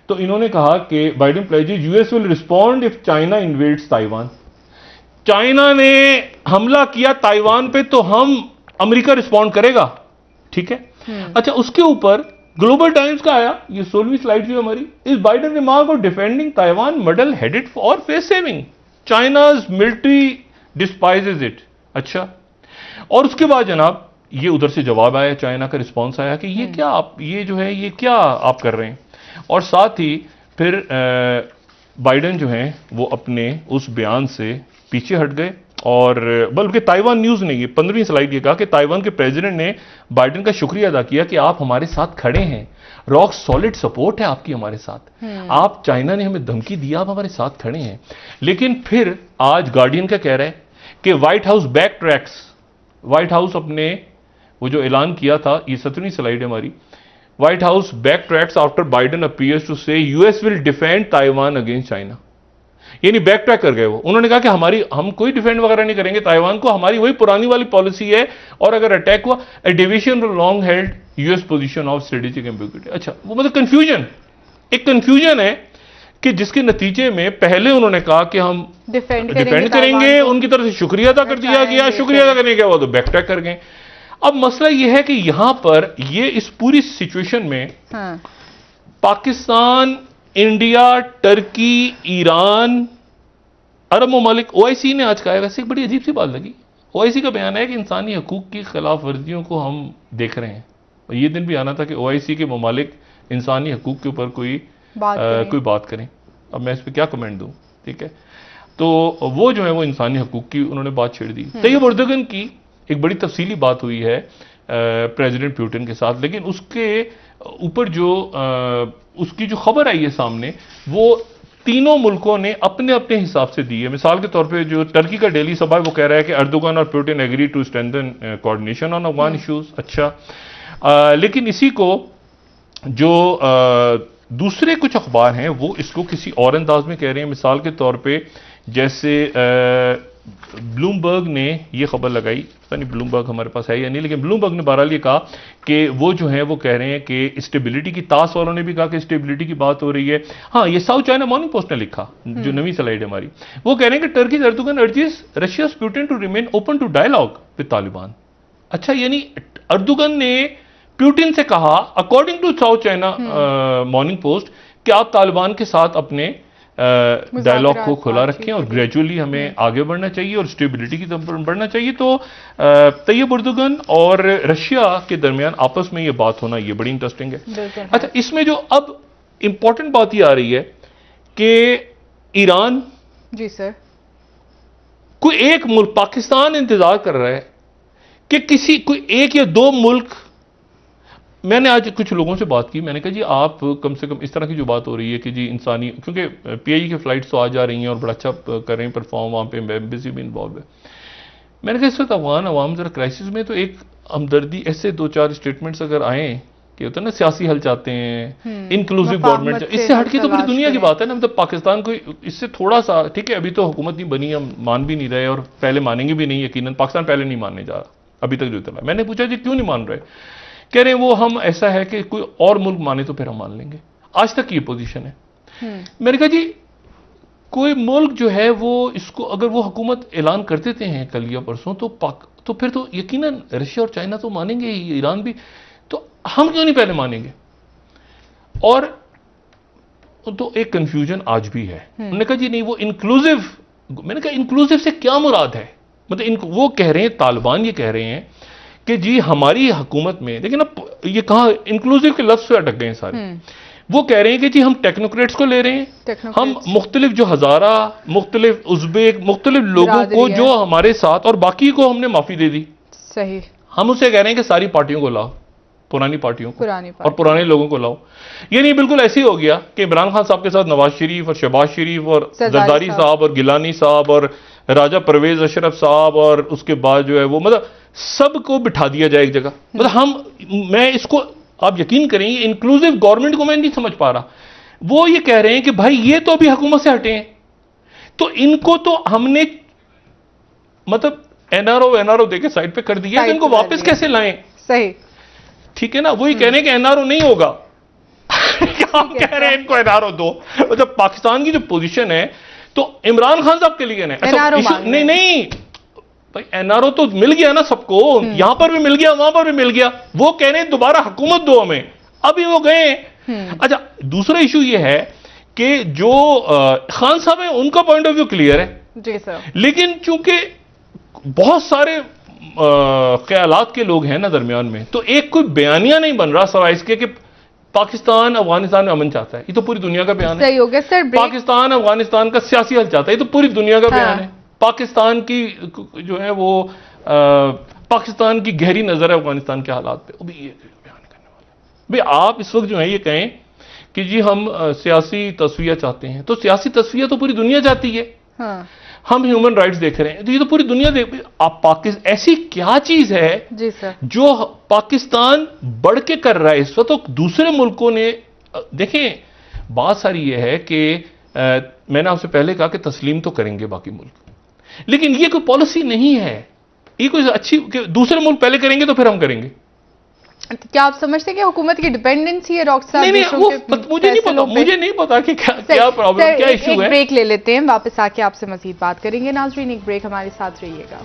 तो इन्होंने कहा कि Biden pledges US will respond if China invades Taiwan. China ने हमला किया ताइवान पे तो हम अमेरिका रिस्पॉन्ड करेगा, ठीक है। अच्छा, उसके ऊपर ग्लोबल टाइम्स का आया, ये 16वीं स्लाइड जो हमारी, इस Biden remark of defending Taiwan model headed for face saving, China's military despises it. अच्छा, और उसके बाद जनाब ये उधर से जवाब आया, चाइना का रिस्पांस आया कि ये क्या आप, ये जो है ये क्या आप कर रहे हैं। और साथ ही फिर बाइडेन जो हैं वो अपने उस बयान से पीछे हट गए, और बल्कि ताइवान न्यूज ने ये 15वीं स्लाइड ये कहा कि ताइवान के प्रेसिडेंट ने बाइडेन का शुक्रिया अदा किया कि आप हमारे साथ खड़े हैं, रॉक सॉलिड सपोर्ट है आपकी हमारे साथ, आप, चाइना ने हमें धमकी दिया, आप हमारे साथ खड़े हैं। लेकिन फिर आज गार्डियन क्या कह रहा है कि white House back tracks, white house अपने वो जो ऐलान किया था, ये 17वीं स्लाइड है हमारी, White House back tracks after Biden appears to say US will defend Taiwan against China. यानी बैक ट्रैक कर गए वो, उन्होंने कहा कि हम कोई डिफेंड वगैरह नहीं करेंगे ताइवान को, हमारी वही पुरानी वाली पॉलिसी है, और अगर अटैक हुआ ए division long held US position of strategic ambiguity. अच्छा, वो मतलब कंफ्यूजन, एक कंफ्यूजन है कि जिसके नतीजे में पहले उन्होंने कहा कि हम डिफेंड करेंगे, उनकी तरफ से शुक्रिया अदा कर दिया गया, शुक्रिया अदा करने के बाद वो बैक ट्रैक कर गए। अब मसला यह है कि यहां पर ये इस पूरी सिचुएशन में पाकिस्तान, इंडिया, टर्की, ईरान, अरब ममालिक, ओआईसी ने आज कहा है, वैसे एक बड़ी अजीब सी बात लगी, ओआईसी का बयान है कि इंसानी हकूक की खिलाफ वर्जियों को हम देख रहे हैं, और ये दिन भी आना था कि ओआईसी के ममालिक इंसानी हकूक के ऊपर कोई बात करें। अब मैं इस पर क्या कमेंट दूं, ठीक है। तो वो जो है वो इंसानी हकूक की उन्होंने बात छेड़ दी। तैयब एर्दोगन की एक बड़ी तफसीली बात हुई है प्रेसिडेंट पुतिन के साथ, लेकिन उसके ऊपर जो उसकी जो खबर आई है सामने, वो तीनों मुल्कों ने अपने अपने हिसाब से दी है। मिसाल के तौर पे जो टर्की का डेली सभा वो कह रहा है कि एर्दोगन और Putin agree to strengthen coordination on Afghan issues. अच्छा, लेकिन इसी को जो दूसरे कुछ अखबार हैं वो इसको किसी और अंदाज में कह रहे हैं। मिसाल के तौर पे जैसे ब्लूमबर्ग ने ये खबर लगाई, पता नहीं ब्लूमबर्ग हमारे पास है या नहीं, लेकिन ब्लूमबर्ग ने बहरहाल ये कहा कि वो जो है वो कह रहे हैं कि स्टेबिलिटी की, ताश वालों ने भी कहा कि स्टेबिलिटी की बात हो रही है। हाँ, ये साउथ चाइना मॉर्निंग पोस्ट ने लिखा, जो नवी स्लाइड है हमारी, वो कह रहे हैं कि Turkey Erdogan urges Russia's Putin to remain open to dialogue with Taliban. अच्छा, यानी एर्दोगन ने पुतिन से कहा, according to South China Morning Post, कि आप तालिबान के साथ अपने डायलॉग को खुला रखें और ग्रेजुअली हमें आगे बढ़ना चाहिए और स्टेबिलिटी की तरफ बढ़ना चाहिए। तो तैयब एर्दोगन और रशिया के दरमियान आपस में ये बात होना ये बड़ी इंटरेस्टिंग है। अच्छा, इसमें जो अब इंपॉर्टेंट बात ये आ रही है कि ईरान, जी सर, कोई एक मुल्क, पाकिस्तान इंतजार कर रहा है कि कोई एक या दो मुल्क, मैंने आज कुछ लोगों से बात की, मैंने कहा जी आप कम से कम इस तरह की जो बात हो रही है कि जी इंसानी, क्योंकि पीआईई की फ्लाइट्स तो आ जा रही हैं और बड़ा अच्छा कर रहे हैं परफॉर्म, वहाँ पे एम्बेसी भी इन्वॉल्व है। मैंने कहा इस वक्त अफगान अवाम जरा क्राइसिस में, तो एक हमदर्दी, ऐसे 2-4 स्टेटमेंट्स अगर आए कि होता है ना सियासी हल चाहते हैं, इंक्लूसिव गवर्नमेंट, इससे हटके तो पूरी दुनिया की बात है ना। मतलब पाकिस्तान को इससे थोड़ा सा, ठीक है अभी तो हुकूमत नहीं बनी, हम मान भी नहीं रहे और पहले मानेंगे भी नहीं, यकीनन पाकिस्तान पहले नहीं मानने जा रहा अभी तक जो चला। मैंने पूछा जी क्यों नहीं मान रहे, कह रहे हैं वो हम ऐसा है कि कोई और मुल्क माने तो फिर हम मान लेंगे। आज तक ये पोजीशन है। मैंने कहा जी कोई मुल्क जो है वो इसको अगर वो हुकूमत ऐलान कर देते हैं कल या परसों तो फिर तो यकीनन रशिया और चाइना तो मानेंगे ही, ईरान भी, तो हम क्यों नहीं पहले मानेंगे। और तो एक कंफ्यूजन आज भी है। उन्होंने कहा जी नहीं वो इंक्लूसिव, मैंने कहा इंक्लूसिव से क्या मुराद है, मतलब वो कह रहे हैं, तालिबान ये कह रहे हैं कि जी हमारी हुकूमत में, देखिए ना ये कहा इंक्लूसिव के लफ्ज से अटक गए हैं सारे। वो कह रहे हैं कि जी हम टेक्नोक्रेट्स को ले रहे हैं, हम मुख्तलिफ जो हजारा, मुख्तलिफ उज़्बेक, मुख्तलिफ लोगों को जो हमारे साथ, और बाकी को हमने माफी दे दी। सही। हम उसे कह रहे हैं कि सारी पार्टियों को लाओ, पुरानी पार्टियों को और पुराने लोगों को लाओ। ये नहीं बिल्कुल ऐसे ही हो गया कि इमरान खान साहब के साथ नवाज शरीफ और शहबाज शरीफ और जरदारी साहब और गिलानी साहब और राजा परवेज अशरफ साहब और उसके बाद जो है वो, मतलब सबको बिठा दिया जाए एक जगह। मतलब मैं इसको आप यकीन करेंगे इंक्लूसिव गवर्नमेंट को मैं नहीं समझ पा रहा। वो ये कह रहे हैं कि भाई ये तो अभी हुकूमत से हटे हैं, तो इनको तो हमने मतलब एनआरओ देके साइड पे कर दिया, इनको वापस कैसे लाएं। सही, ठीक है ना। वही कह रहे हैं कि एनआरओ नहीं होगा। आप कह रहे हैं इनको एनआरओ दो, मतलब पाकिस्तान की जो पोजीशन है तो इमरान खान साहब के लिए नहीं भाई एनआरओ तो मिल गया ना सबको, यहां पर भी मिल गया, वहां पर भी मिल गया। वो कह रहे हैं दोबारा हुकूमत दो हमें, अभी वो गए। अच्छा दूसरा इशू ये है कि जो खान साहब है उनका पॉइंट ऑफ व्यू क्लियर है जी सर, लेकिन चूंकि बहुत सारे ख्यालात के लोग हैं ना दरमियान में, तो एक कोई बयानिया नहीं बन रहा सवाल इसके कि पाकिस्तान अफगानिस्तान में अमन चाहता है। ये तो पूरी दुनिया का बयान है। सही हो गया सर। पाकिस्तान अफगानिस्तान का सियासी हल चाहता है, ये तो पूरी दुनिया का बयान है। पाकिस्तान की जो है वो पाकिस्तान की गहरी नजर है अफगानिस्तान के हालात पे, वो भी ये बयान करने वाले। भाई आप इस वक्त जो है ये कहें कि जी हम सियासी तस्वीर चाहते हैं, तो सियासी तस्वीर तो पूरी दुनिया चाहती है। हम ह्यूमन राइट्स देख रहे हैं, तो ये तो पूरी दुनिया देख। आप पाकिस्तान ऐसी क्या चीज है जी सर जो पाकिस्तान बढ़ के कर रहा है इस वक्त, तो दूसरे मुल्कों ने देखें। बात सारी ये है कि मैंने आपसे पहले कहा कि तस्लीम तो करेंगे बाकी मुल्क, लेकिन ये कोई पॉलिसी नहीं है, ये कोई अच्छी कि दूसरे मुल्क पहले करेंगे तो फिर हम करेंगे। क्या आप समझते हैं कि हुकूमत की डिपेंडेंसी है डॉक्टर साहब? नहीं, वो मुझे नहीं पता कि क्या प्रॉब्लम, क्या इशू है। ब्रेक ले लेते हैं, वापस आके आपसे मजीद बात करेंगे। नाज़रीन एक ब्रेक, हमारे साथ रहिएगा।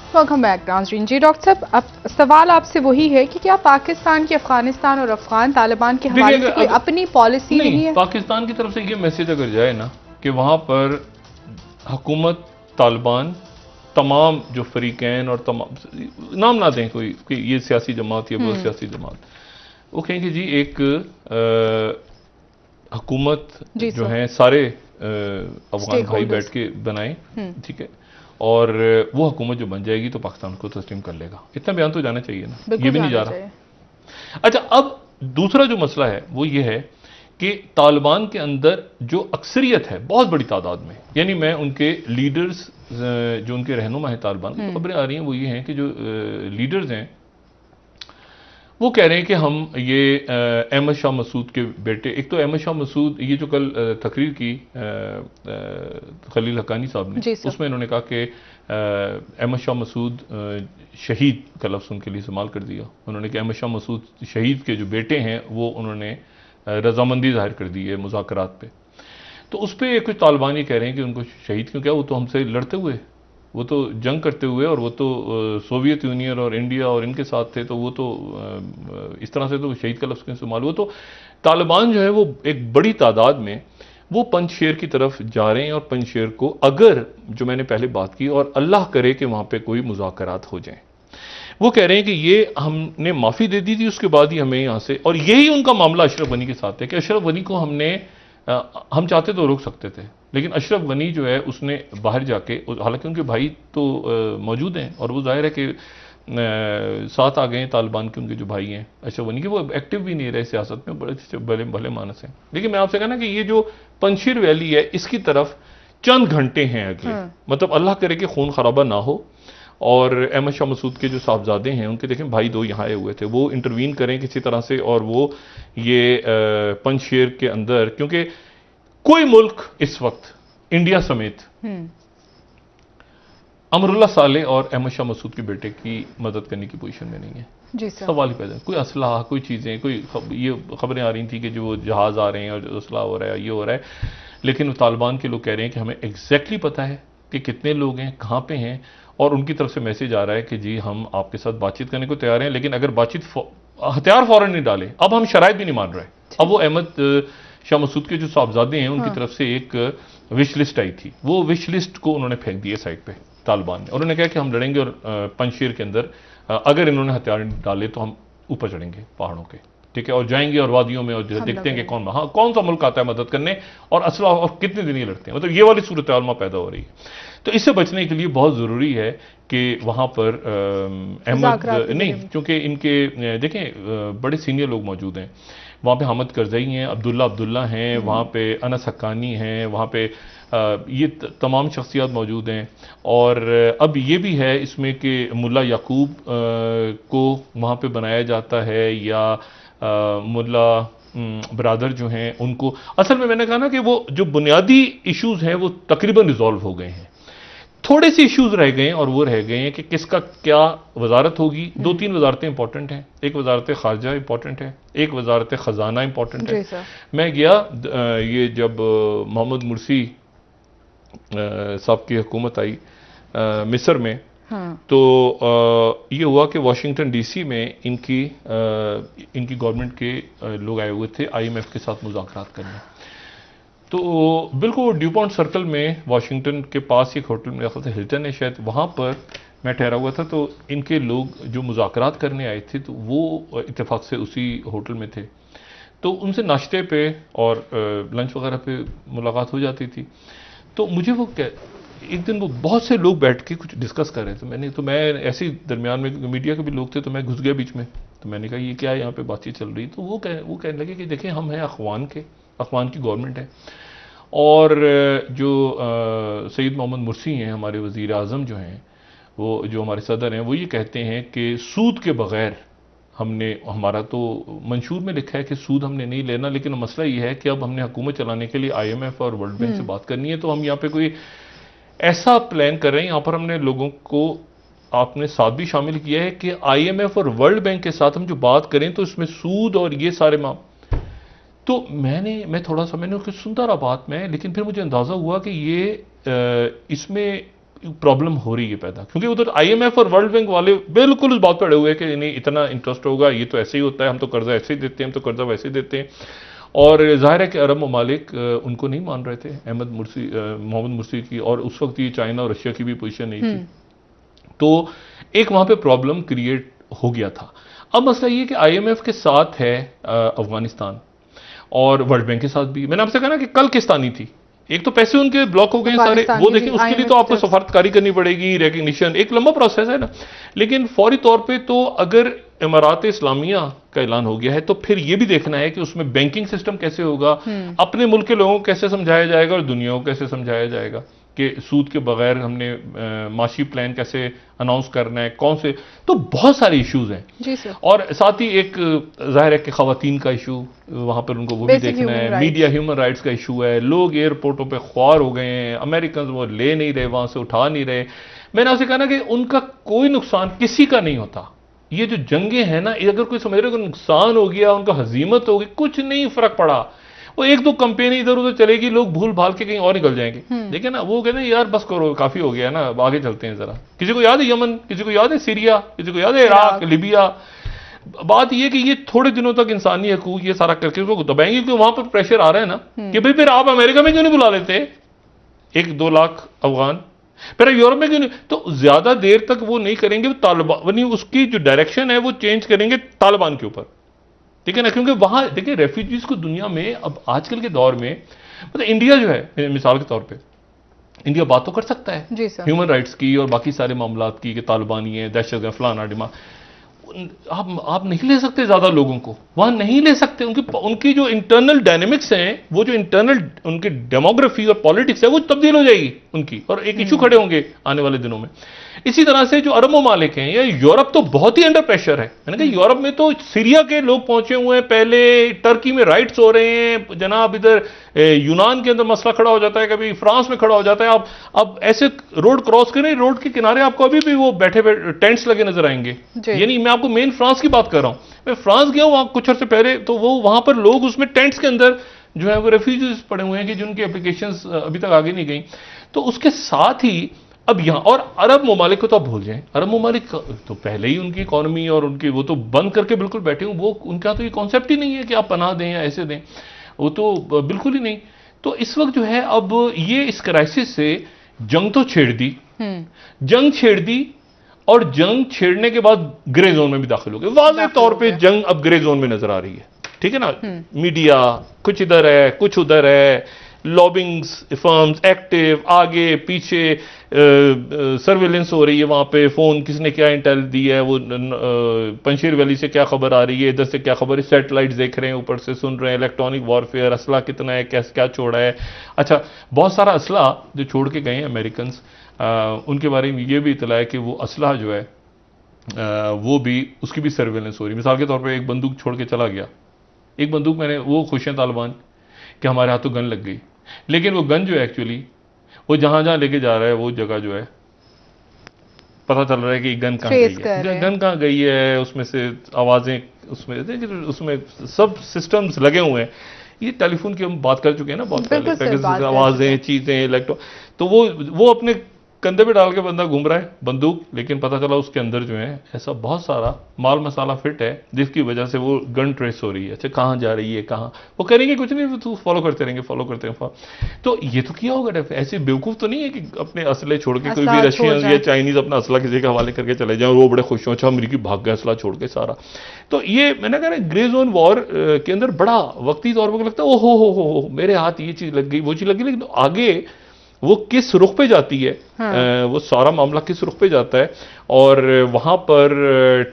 वेलकम बैक नाज़रीन। जी डॉक्टर साहब, अब सवाल आपसे वही है कि क्या पाकिस्तान की अफगानिस्तान और अफगान तालिबान के हवाले से कोई अपनी पॉलिसी नहीं है? पाकिस्तान की तरफ से ये मैसेज अगर जाए ना कि वहां पर हुकूमत तालिबान तमाम जो फरीकैन और तमाम नाम ना दें कोई कि ये सियासी जमात या वो सियासी जमात, वो कहेंगे जी एक हुकूमत जो है सारे अफगान भाई बैठ के बनाए, ठीक है, और वो हुकूमत जो बन जाएगी तो पाकिस्तान को तस्लीम कर लेगा। इतना बयान तो जाना चाहिए ना, ये भी नहीं जा रहा। अच्छा अब दूसरा जो मसला है वो ये है कि तालिबान के अंदर जो अक्सरियत है बहुत बड़ी तादाद में, यानी मैं उनके लीडर्स जो उनके रहनुमा हैं तालिबान की खबरें आ रही हैं वो ये हैं कि जो लीडर्स हैं वो कह रहे हैं कि हम ये अहमद शाह मसूद के बेटे, एक तो अहमद शाह मसूद, ये जो कल तकरीर की खलील हक्कानी साहब ने, उसमें इन्होंने कहा कि अहमद शाह मसूद शहीद का लफ्ज़ उनके लिए इस्तेमाल कर दिया। उन्होंने कि अहमद शाह मसूद शहीद के जो बेटे हैं वो उन्होंने रजामंदी जाहिर कर दी है मुज़ाकरात पे। तो उस पर कुछ तालिबान ये कह रहे हैं कि उनको शहीद क्यों, क्या वो तो हमसे लड़ते हुए, वो तो जंग करते हुए, और वो तो सोवियत यूनियन और इंडिया और इनके साथ थे, तो वो तो इस तरह से तो शहीद का लफ्ज़ क्यों इस्तेमाल हुआ। तो तालिबान जो है वो एक बड़ी तादाद में वो पंजशेर की तरफ जा रहे हैं, और पंजशेर को अगर जो मैंने पहले बात की और अल्लाह करे कि वहाँ पर कोई मुज़ाकरात हो जाएँ, वो कह रहे हैं कि ये हमने माफ़ी दे दी थी उसके बाद ही हमें यहाँ से, और यही उनका मामला अशरफ गनी के साथ है कि अशरफ गनी को हम चाहते तो रोक सकते थे, लेकिन अशरफ गनी जो है उसने बाहर जाके, हालांकि उनके भाई तो मौजूद हैं और वो जाहिर है कि साथ आ गए हैं तालिबान के, उनके जो भाई हैं अशरफ गनी के, वो एक्टिव भी नहीं रहे सियासत में, बड़े भले भले मानस हैं। लेकिन मैं आपसे कहना कि ये जो पंजशीर वैली है इसकी तरफ चंद घंटे हैं अगले, मतलब अल्लाह करे कि खून खराबा ना हो। और अहमद शाह मसूद के जो साहबजादे हैं उनके देखें भाई दो यहाँ आए हुए थे, वो इंटरवीन करें किसी तरह से, और वो ये पंजशीर के अंदर, क्योंकि कोई मुल्क इस वक्त इंडिया समेत अमरुल्लाह साले और अहमद शाह मसूद के बेटे की मदद करने की पोजीशन में नहीं है। जी सर। सवाल ही पैदा, कोई असला, कोई चीज़ें, कोई ये खबरें आ रही थी कि जो वो जहाज़ आ रहे हैं और असला हो रहा है, ये हो रहा है, लेकिन तालिबान के लोग कह रहे हैं कि हमें एग्जैक्टली पता है कि कितने लोग हैं, कहाँ पे हैं, और उनकी तरफ से मैसेज आ रहा है कि जी हम आपके साथ बातचीत करने को तैयार हैं, लेकिन अगर बातचीत हथियार फौरन नहीं डाले, अब हम शराइत भी नहीं मान रहे। अब वो अहमद शाह मसूद के जो साहबजादे हैं उनकी तरफ से एक विश लिस्ट आई थी, वो विश लिस्ट को उन्होंने फेंक दिया साइड पे तालिबान ने, उन्होंने कहा कि हम लड़ेंगे और पंजशीर के अंदर अगर इन्होंने हथियार डाले तो हम ऊपर चढ़ेंगे पहाड़ों के, ठीक है, और जाएंगे और वादियों में और देखते हैं कि कौन सा मुल्क आता है मदद करने और असला और कितने दिन ये लड़ते हैं, मतलब ये वाली सूरत हाल पैदा हो रही है। तो इससे बचने के लिए बहुत ज़रूरी है कि वहाँ पर अहमद नहीं, क्योंकि इनके देखें बड़े सीनियर लोग मौजूद हैं वहाँ पे, हामिद करज़ई हैं, अब्दुल्ला हैं, वहाँ पे अनस हक्कानी हैं, वहाँ पे ये तमाम शख्सियात मौजूद हैं। और अब ये भी है इसमें कि मुल्ला याकूब को वहाँ पे बनाया जाता है, या मुल्ला ब्रादर जो हैं उनको, असल में मैंने कहा ना कि वो जो बुनियादी इश्यूज हैं वो तकरीबन रिजॉल्व हो गए हैं, थोड़े से इश्यूज रह गए हैं, और वो रह गए हैं कि किसका क्या वजारत होगी। 2-3 वजारतें इंपॉर्टेंट हैं, एक वजारत खारजा इंपॉर्टेंट है, एक वजारत ख़जाना इंपॉर्टेंट है। मैं गया ये जब मोहम्मद मुर्सी साहब की हुकूमत आई मिस्र में, तो ये हुआ कि वाशिंगटन डीसी में इनकी गवर्नमेंट के लोग आए हुए थे IMF के साथ मुज़ाकरात करने। तो बिल्कुल ड्यूपॉन्ट सर्कल में वाशिंगटन के पास एक होटल, मेरे ख्याल से हिल्टन है शायद, वहाँ पर मैं ठहरा हुआ था। तो इनके लोग जो मुज़ाकरात करने आए थे तो वो इत्तेफाक से उसी होटल में थे, तो उनसे नाश्ते पे और लंच वगैरह पे मुलाकात हो जाती थी। तो मुझे वो एक दिन वो बहुत से लोग बैठ के कुछ डिस्कस कर रहे थे, तो मैं ऐसे दरमियान में मीडिया के भी लोग थे तो मैं घुस गया बीच में, तो मैंने कहा ये क्या है यहाँ पे बातचीत चल रही। तो वो कहने लगे कि देखें हम हैं अखवान की गवर्नमेंट है, और जो सईद मोहम्मद मुर्सी हैं हमारे वज़ीर आज़म जो हैं, वो जो हमारे सदर हैं, वो ये कहते हैं कि सूद के बग़ैर हमारा तो मंशूर में लिखा है कि सूद हमने नहीं लेना, लेकिन मसला ये है कि अब हमने हुकूमत चलाने के लिए IMF और वर्ल्ड बैंक से बात करनी है, तो हम यहाँ पे कोई ऐसा प्लान कर रहे हैं, यहाँ पर हमने लोगों को आपने साथ भी शामिल किया है कि IMF और वर्ल्ड बैंक के साथ हम जो बात करें तो इसमें सूद और ये सारे तो मैं थोड़ा सा मैंने उसको सुनता रहा बात में, लेकिन फिर मुझे अंदाज़ा हुआ कि ये इसमें प्रॉब्लम हो रही है पैदा, क्योंकि उधर IMF और वर्ल्ड बैंक वाले बिल्कुल उस बात पर अड़े हुए हैं कि नहीं इतना इंटरेस्ट होगा, ये तो ऐसे ही होता है, हम तो कर्जा ऐसे ही देते हैं, हम तो कर्जा वैसे ही देते हैं। और जाहिर है कि अरब ममालिक उनको नहीं मान रहे थे मोहम्मद मुर्सी की, और उस वक्त ये चाइना और रशिया की भी पोजीशन नहीं थी, तो एक वहाँ पे प्रॉब्लम क्रिएट हो गया था। अब मसला ये कि IMF के साथ है अफगानिस्तान, और वर्ल्ड बैंक के साथ भी। मैंने आपसे कहा ना कि कल किस्तानी थी, एक तो पैसे उनके ब्लॉक हो गए सारे, वो देखें उसके लिए तो आपको सफारतकारी करनी पड़ेगी, रिकग्निशन, एक लंबा प्रोसेस है ना। लेकिन फौरी तौर पे तो अगर इमारात इस्लामिया का ऐलान हो गया है तो फिर ये भी देखना है कि उसमें बैंकिंग सिस्टम कैसे होगा, अपने मुल्क के लोगों को कैसे समझाया जाएगा और दुनिया को कैसे समझाया जाएगा कि सूद के बगैर हमने माशी प्लान कैसे अनाउंस करना है, कौन से, तो बहुत सारे इश्यूज हैं जी सर। और साथ ही एक जाहिर है कि खवातीन का इशू वहाँ पर उनको वो भी देखना है, मीडिया ह्यूमन राइट्स का इशू है, लोग एयरपोर्टों पे ख्वार हो गए हैं, अमेरिकन वो ले नहीं रहे, वहाँ से उठा नहीं रहे। मैंने आपसे कहा ना कि उनका कोई नुकसान किसी का नहीं होता, ये जो जंगे हैं ना, अगर कोई समझ रहे नुकसान हो गया, उनका हजीमत होगी, कुछ नहीं फर्क पड़ा, वो 1-2 कंपनी इधर उधर चलेगी, लोग भूल भाल के कहीं और निकल जाएंगे। देखिए ना, वो कहते हैं यार बस करो, काफी हो गया ना, आगे चलते हैं जरा। किसी को याद है यमन, किसी को याद है सीरिया, किसी को याद है इराक, लीबिया। बात ये कि ये थोड़े दिनों तक इंसानी हकूक ये सारा करके उसको दबाएंगे, क्योंकि वहां पर प्रेशर आ रहा है ना कि भाई फिर आप अमेरिका में क्यों नहीं बुला लेते 1-2 लाख अफगान, फिर यूरोप में क्यों नहीं। तो ज्यादा देर तक वो नहीं करेंगे, तालिबान उसकी जो डायरेक्शन है वो चेंज करेंगे तालिबान के ऊपर, ठीक है ना। क्योंकि वहां देखिए रेफ्यूजीज को दुनिया में अब आजकल के दौर में, मतलब इंडिया जो है मिसाल के तौर पे, इंडिया बात तो कर सकता है जी सर। ह्यूमन राइट्स की और बाकी सारे मामलात की कि तालिबानी है, दहशतगर्द, फलाना डिमा। आप नहीं ले सकते ज्यादा लोगों को वहां, नहीं ले सकते। उनकी जो इंटरनल डायनेमिक्स हैं, वो जो इंटरनल उनकी डेमोग्राफी और पॉलिटिक्स है, वो तब्दील हो जाएगी उनकी, और एक इशू खड़े होंगे आने वाले दिनों में। इसी तरह से जो अरब ममालिक हैं या यूरोप तो बहुत ही अंडर प्रेशर है। मैंने कहा यूरोप में तो सीरिया के लोग पहुंचे हुए हैं, पहले टर्की में राइट्स हो रहे हैं जनाब, इधर यूनान के अंदर मसला खड़ा हो जाता है, कभी फ्रांस में खड़ा हो जाता है। आप ऐसे रोड क्रॉस करें, रोड के किनारे आपको अभी भी वो बैठे बैठे टेंट्स लगे नजर आएंगे। यानी मैं आपको मेन फ्रांस की बात कर रहा हूं। मैं फ्रांस गया वहां कुछ अर्से पहले, तो वो वहां पर लोग उसमें टेंट्स के अंदर जो है वो रेफ्यूजीज पड़े हुए हैं कि जिनकी एप्लीकेशंस अभी तक आगे नहीं गई। तो उसके साथ ही अब यहां, और अरब ममालिक को तो आप भूल जाएं, अरब ममालिक तो पहले ही उनकी इकोनॉमी और उनकी वो तो बंद करके बिल्कुल बैठे हुए, वो उनका तो ये कॉन्सेप्ट ही नहीं है कि आप पनाह दें या ऐसे दें, वो तो बिल्कुल ही नहीं। तो इस वक्त जो है अब ये इस क्राइसिस से जंग तो छेड़ दी, जंग छेड़ दी, और जंग छेड़ने के बाद ग्रे जोन में भी दाखिल हो गए। वाज़ेह तौर पे जंग अब ग्रे जोन में नजर आ रही है, ठीक है ना। मीडिया कुछ इधर है कुछ उधर है, लॉबिंग्स फर्म्स एक्टिव, आगे पीछे सर्वेलेंस हो रही है, वहां पे फोन किसने क्या इंटेल दी है, वो पंशीर वैली से क्या खबर आ रही है, इधर से क्या खबर है, सैटेलाइट देख रहे हैं, ऊपर से सुन रहे हैं, इलेक्ट्रॉनिक वॉरफेयर, असला कितना है, क्या छोड़ा है। अच्छा, बहुत सारा असला जो छोड़ के गए हैं अमेरिकन, उनके बारे में ये भी इतला है कि वो असला जो है वो भी, उसकी भी सर्वेलेंस हो रही है। मिसाल के तौर पर एक बंदूक छोड़ के चला गया, एक बंदूक, मैंने वो खुश हैं तालिबान कि हमारे हाथों गन लग गई, लेकिन वो गन जो है एक्चुअली वो जहां जहां लेके जा रहा है वो जगह जो है पता चल रहा है कि गन कहां गई है, गन कहां गई है, उसमें से आवाजें, उसमें सब सिस्टम्स लगे हुए हैं। ये टेलीफोन की हम बात कर चुके हैं ना बहुत पहले, आवाजें, चीजें, इलेक्ट्रो, तो वो अपने कंधे पे डाल के बंदा घूम रहा है बंदूक, लेकिन पता चला उसके अंदर जो है ऐसा बहुत सारा माल मसाला फिट है जिसकी वजह से वो गन ट्रेस हो रही है। अच्छा, कहां जा रही है, कहां, वो करेंगे कुछ नहीं, तो फॉलो करते रहेंगे, फॉलो करते हैं। तो ये तो किया होगा, ऐसे बेवकूफ तो नहीं है कि अपने असले छोड़ के, कोई भी रशियन या चाइनीज अपना असला किसी के हवाले करके चले जाए, वो बड़े खुश हो, अच्छा अमेरिकी भाग गए असला छोड़ के सारा। तो ये मैंने कहा ग्रे जोन वॉर के अंदर बड़ा वक्ती तौर पर लगता है, ओ हो मेरे हाथ ये चीज लग गई, वो चीज लग गई, लेकिन आगे वो किस रुख पे जाती है, वो सारा मामला किस रुख पे जाता है। और वहां पर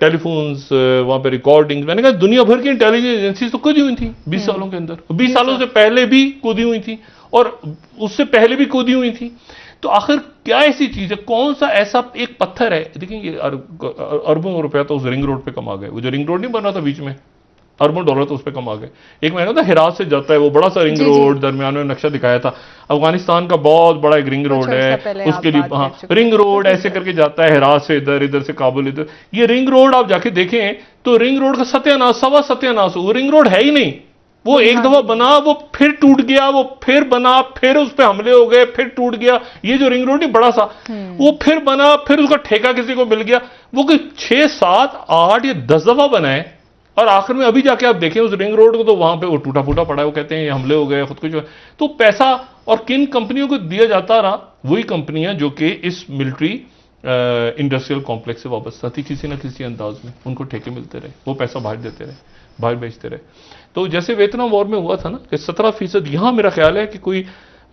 टेलीफोन्स, वहां पर रिकॉर्डिंग, मैंने कहा दुनिया भर की इंटेलिजेंस एजेंसीज तो कूदी हुई थी 20 सालों के अंदर, 20 सालों से पहले भी कूदी हुई थी और उससे पहले भी कूदी हुई थी। तो आखिर क्या ऐसी चीज है, कौन सा ऐसा एक पत्थर है, देखिए ये अरबों रुपया तो उस रिंग रोड पे कमा गए, वो जो रिंग रोड नहीं बन रहा था बीच में, अरबों डॉलर तो उस पर कमा गए। एक महीना था हिरात से जाता है वो बड़ा सा रिंग रोड, दरमियान में नक्शा दिखाया था, अफगानिस्तान का बहुत बड़ा एक रिंग रोड है, उसके लिए हाँ रिंग रोड ऐसे करके जाता है हिरात से इधर, इधर से काबुल इधर। ये रिंग रोड आप जाके देखें तो रिंग रोड का सत्यानाश, सवा सत्यानाश, वो रिंग रोड है ही नहीं। वो एक दफा बना, वो फिर टूट गया, वो फिर बना, फिर उस पर हमले हो गए, फिर टूट गया। ये जो रिंग रोड नहीं बड़ा सा, वो फिर बना, फिर उसका ठेका किसी को मिल गया, वो कोई 6, 7, 8 या 10 दफा बनाए, और आखिर में अभी जाके आप देखें उस रिंग रोड को तो वहां पे वो टूटा फूटा पड़ा है, वो कहते हैं ये हमले हो गए, खुद कुछ। तो पैसा और किन कंपनियों को दिया जाता रहा, वही कंपनियां जो कि इस मिलिट्री इंडस्ट्रियल कॉम्प्लेक्स से वाबस्ता थी किसी ना किसी अंदाज में, उनको ठेके मिलते रहे, वो पैसा बाहर देते रहे, बाहर बेचते रहे। तो जैसे वियतनाम वॉर में हुआ था ना कि 17%, यहां मेरा ख्याल है कि कोई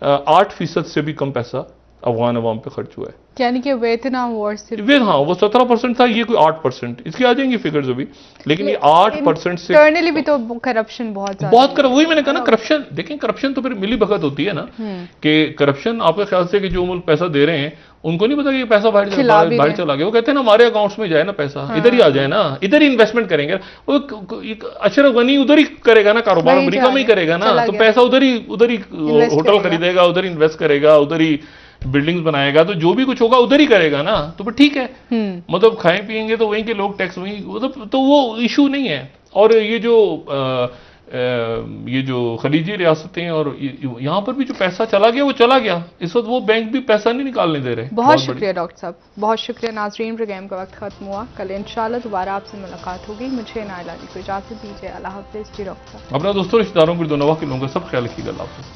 8% से भी कम पैसा अफगान अवाम पे खर्च हुआ है। यानी कि वियतनाम वॉर से हाँ वो 17% था, ये कोई 8%, इसकी आ जाएंगी फिगर्स अभी, लेकिन ये 8% से इंटरनली भी तो करप्शन बहुत वही मैंने कहा ना, करप्शन देखें, करप्शन तो फिर मिली भगत होती है ना, कि करप्शन आपके ख्याल से कि जो मुल्क पैसा दे रहे हैं उनको नहीं पता कि पैसा बाहर चला गया, वो कहते हैं ना हमारे अकाउंट्स में जाए ना पैसा, इधर ही आ जाए ना, इधर ही इन्वेस्टमेंट करेंगे। वो अशरफ गनी उधर ही करेगा ना कारोबार, अमेरिका में ही करेगा ना, तो पैसा उधर ही होटल खरीदेगा, उधर ही इन्वेस्ट करेगा, उधर ही बिल्डिंग्स बनाएगा, तो जो भी कुछ होगा उधर ही करेगा ना, तो फिर ठीक है। मतलब खाएं पिएंगे तो वहीं के लोग टैक्स वहीं, मतलब तो वो इशू नहीं है। और ये जो खलीजी रियासतें और यहाँ पर भी जो पैसा चला गया वो चला गया, इस वक्त वो बैंक भी पैसा नहीं निकालने दे रहे। बहुत शुक्रिया डॉक्टर साहब, बहुत शुक्रिया। नाजरीन, प्रोग्राम का वक्त खत्म हुआ, कल इंशाल्लाह दोबारा आपसे मुलाकात होगी। मुझे नाइला अली को इजाजत दीजिए, अल्लाह हाफिज़। जी डॉक्टर साहब, अपना दोस्तों रिश्तेदारों को, दोनों के लोगों का सब ख्याल रखिएगा, अल्लाह हाफिज़।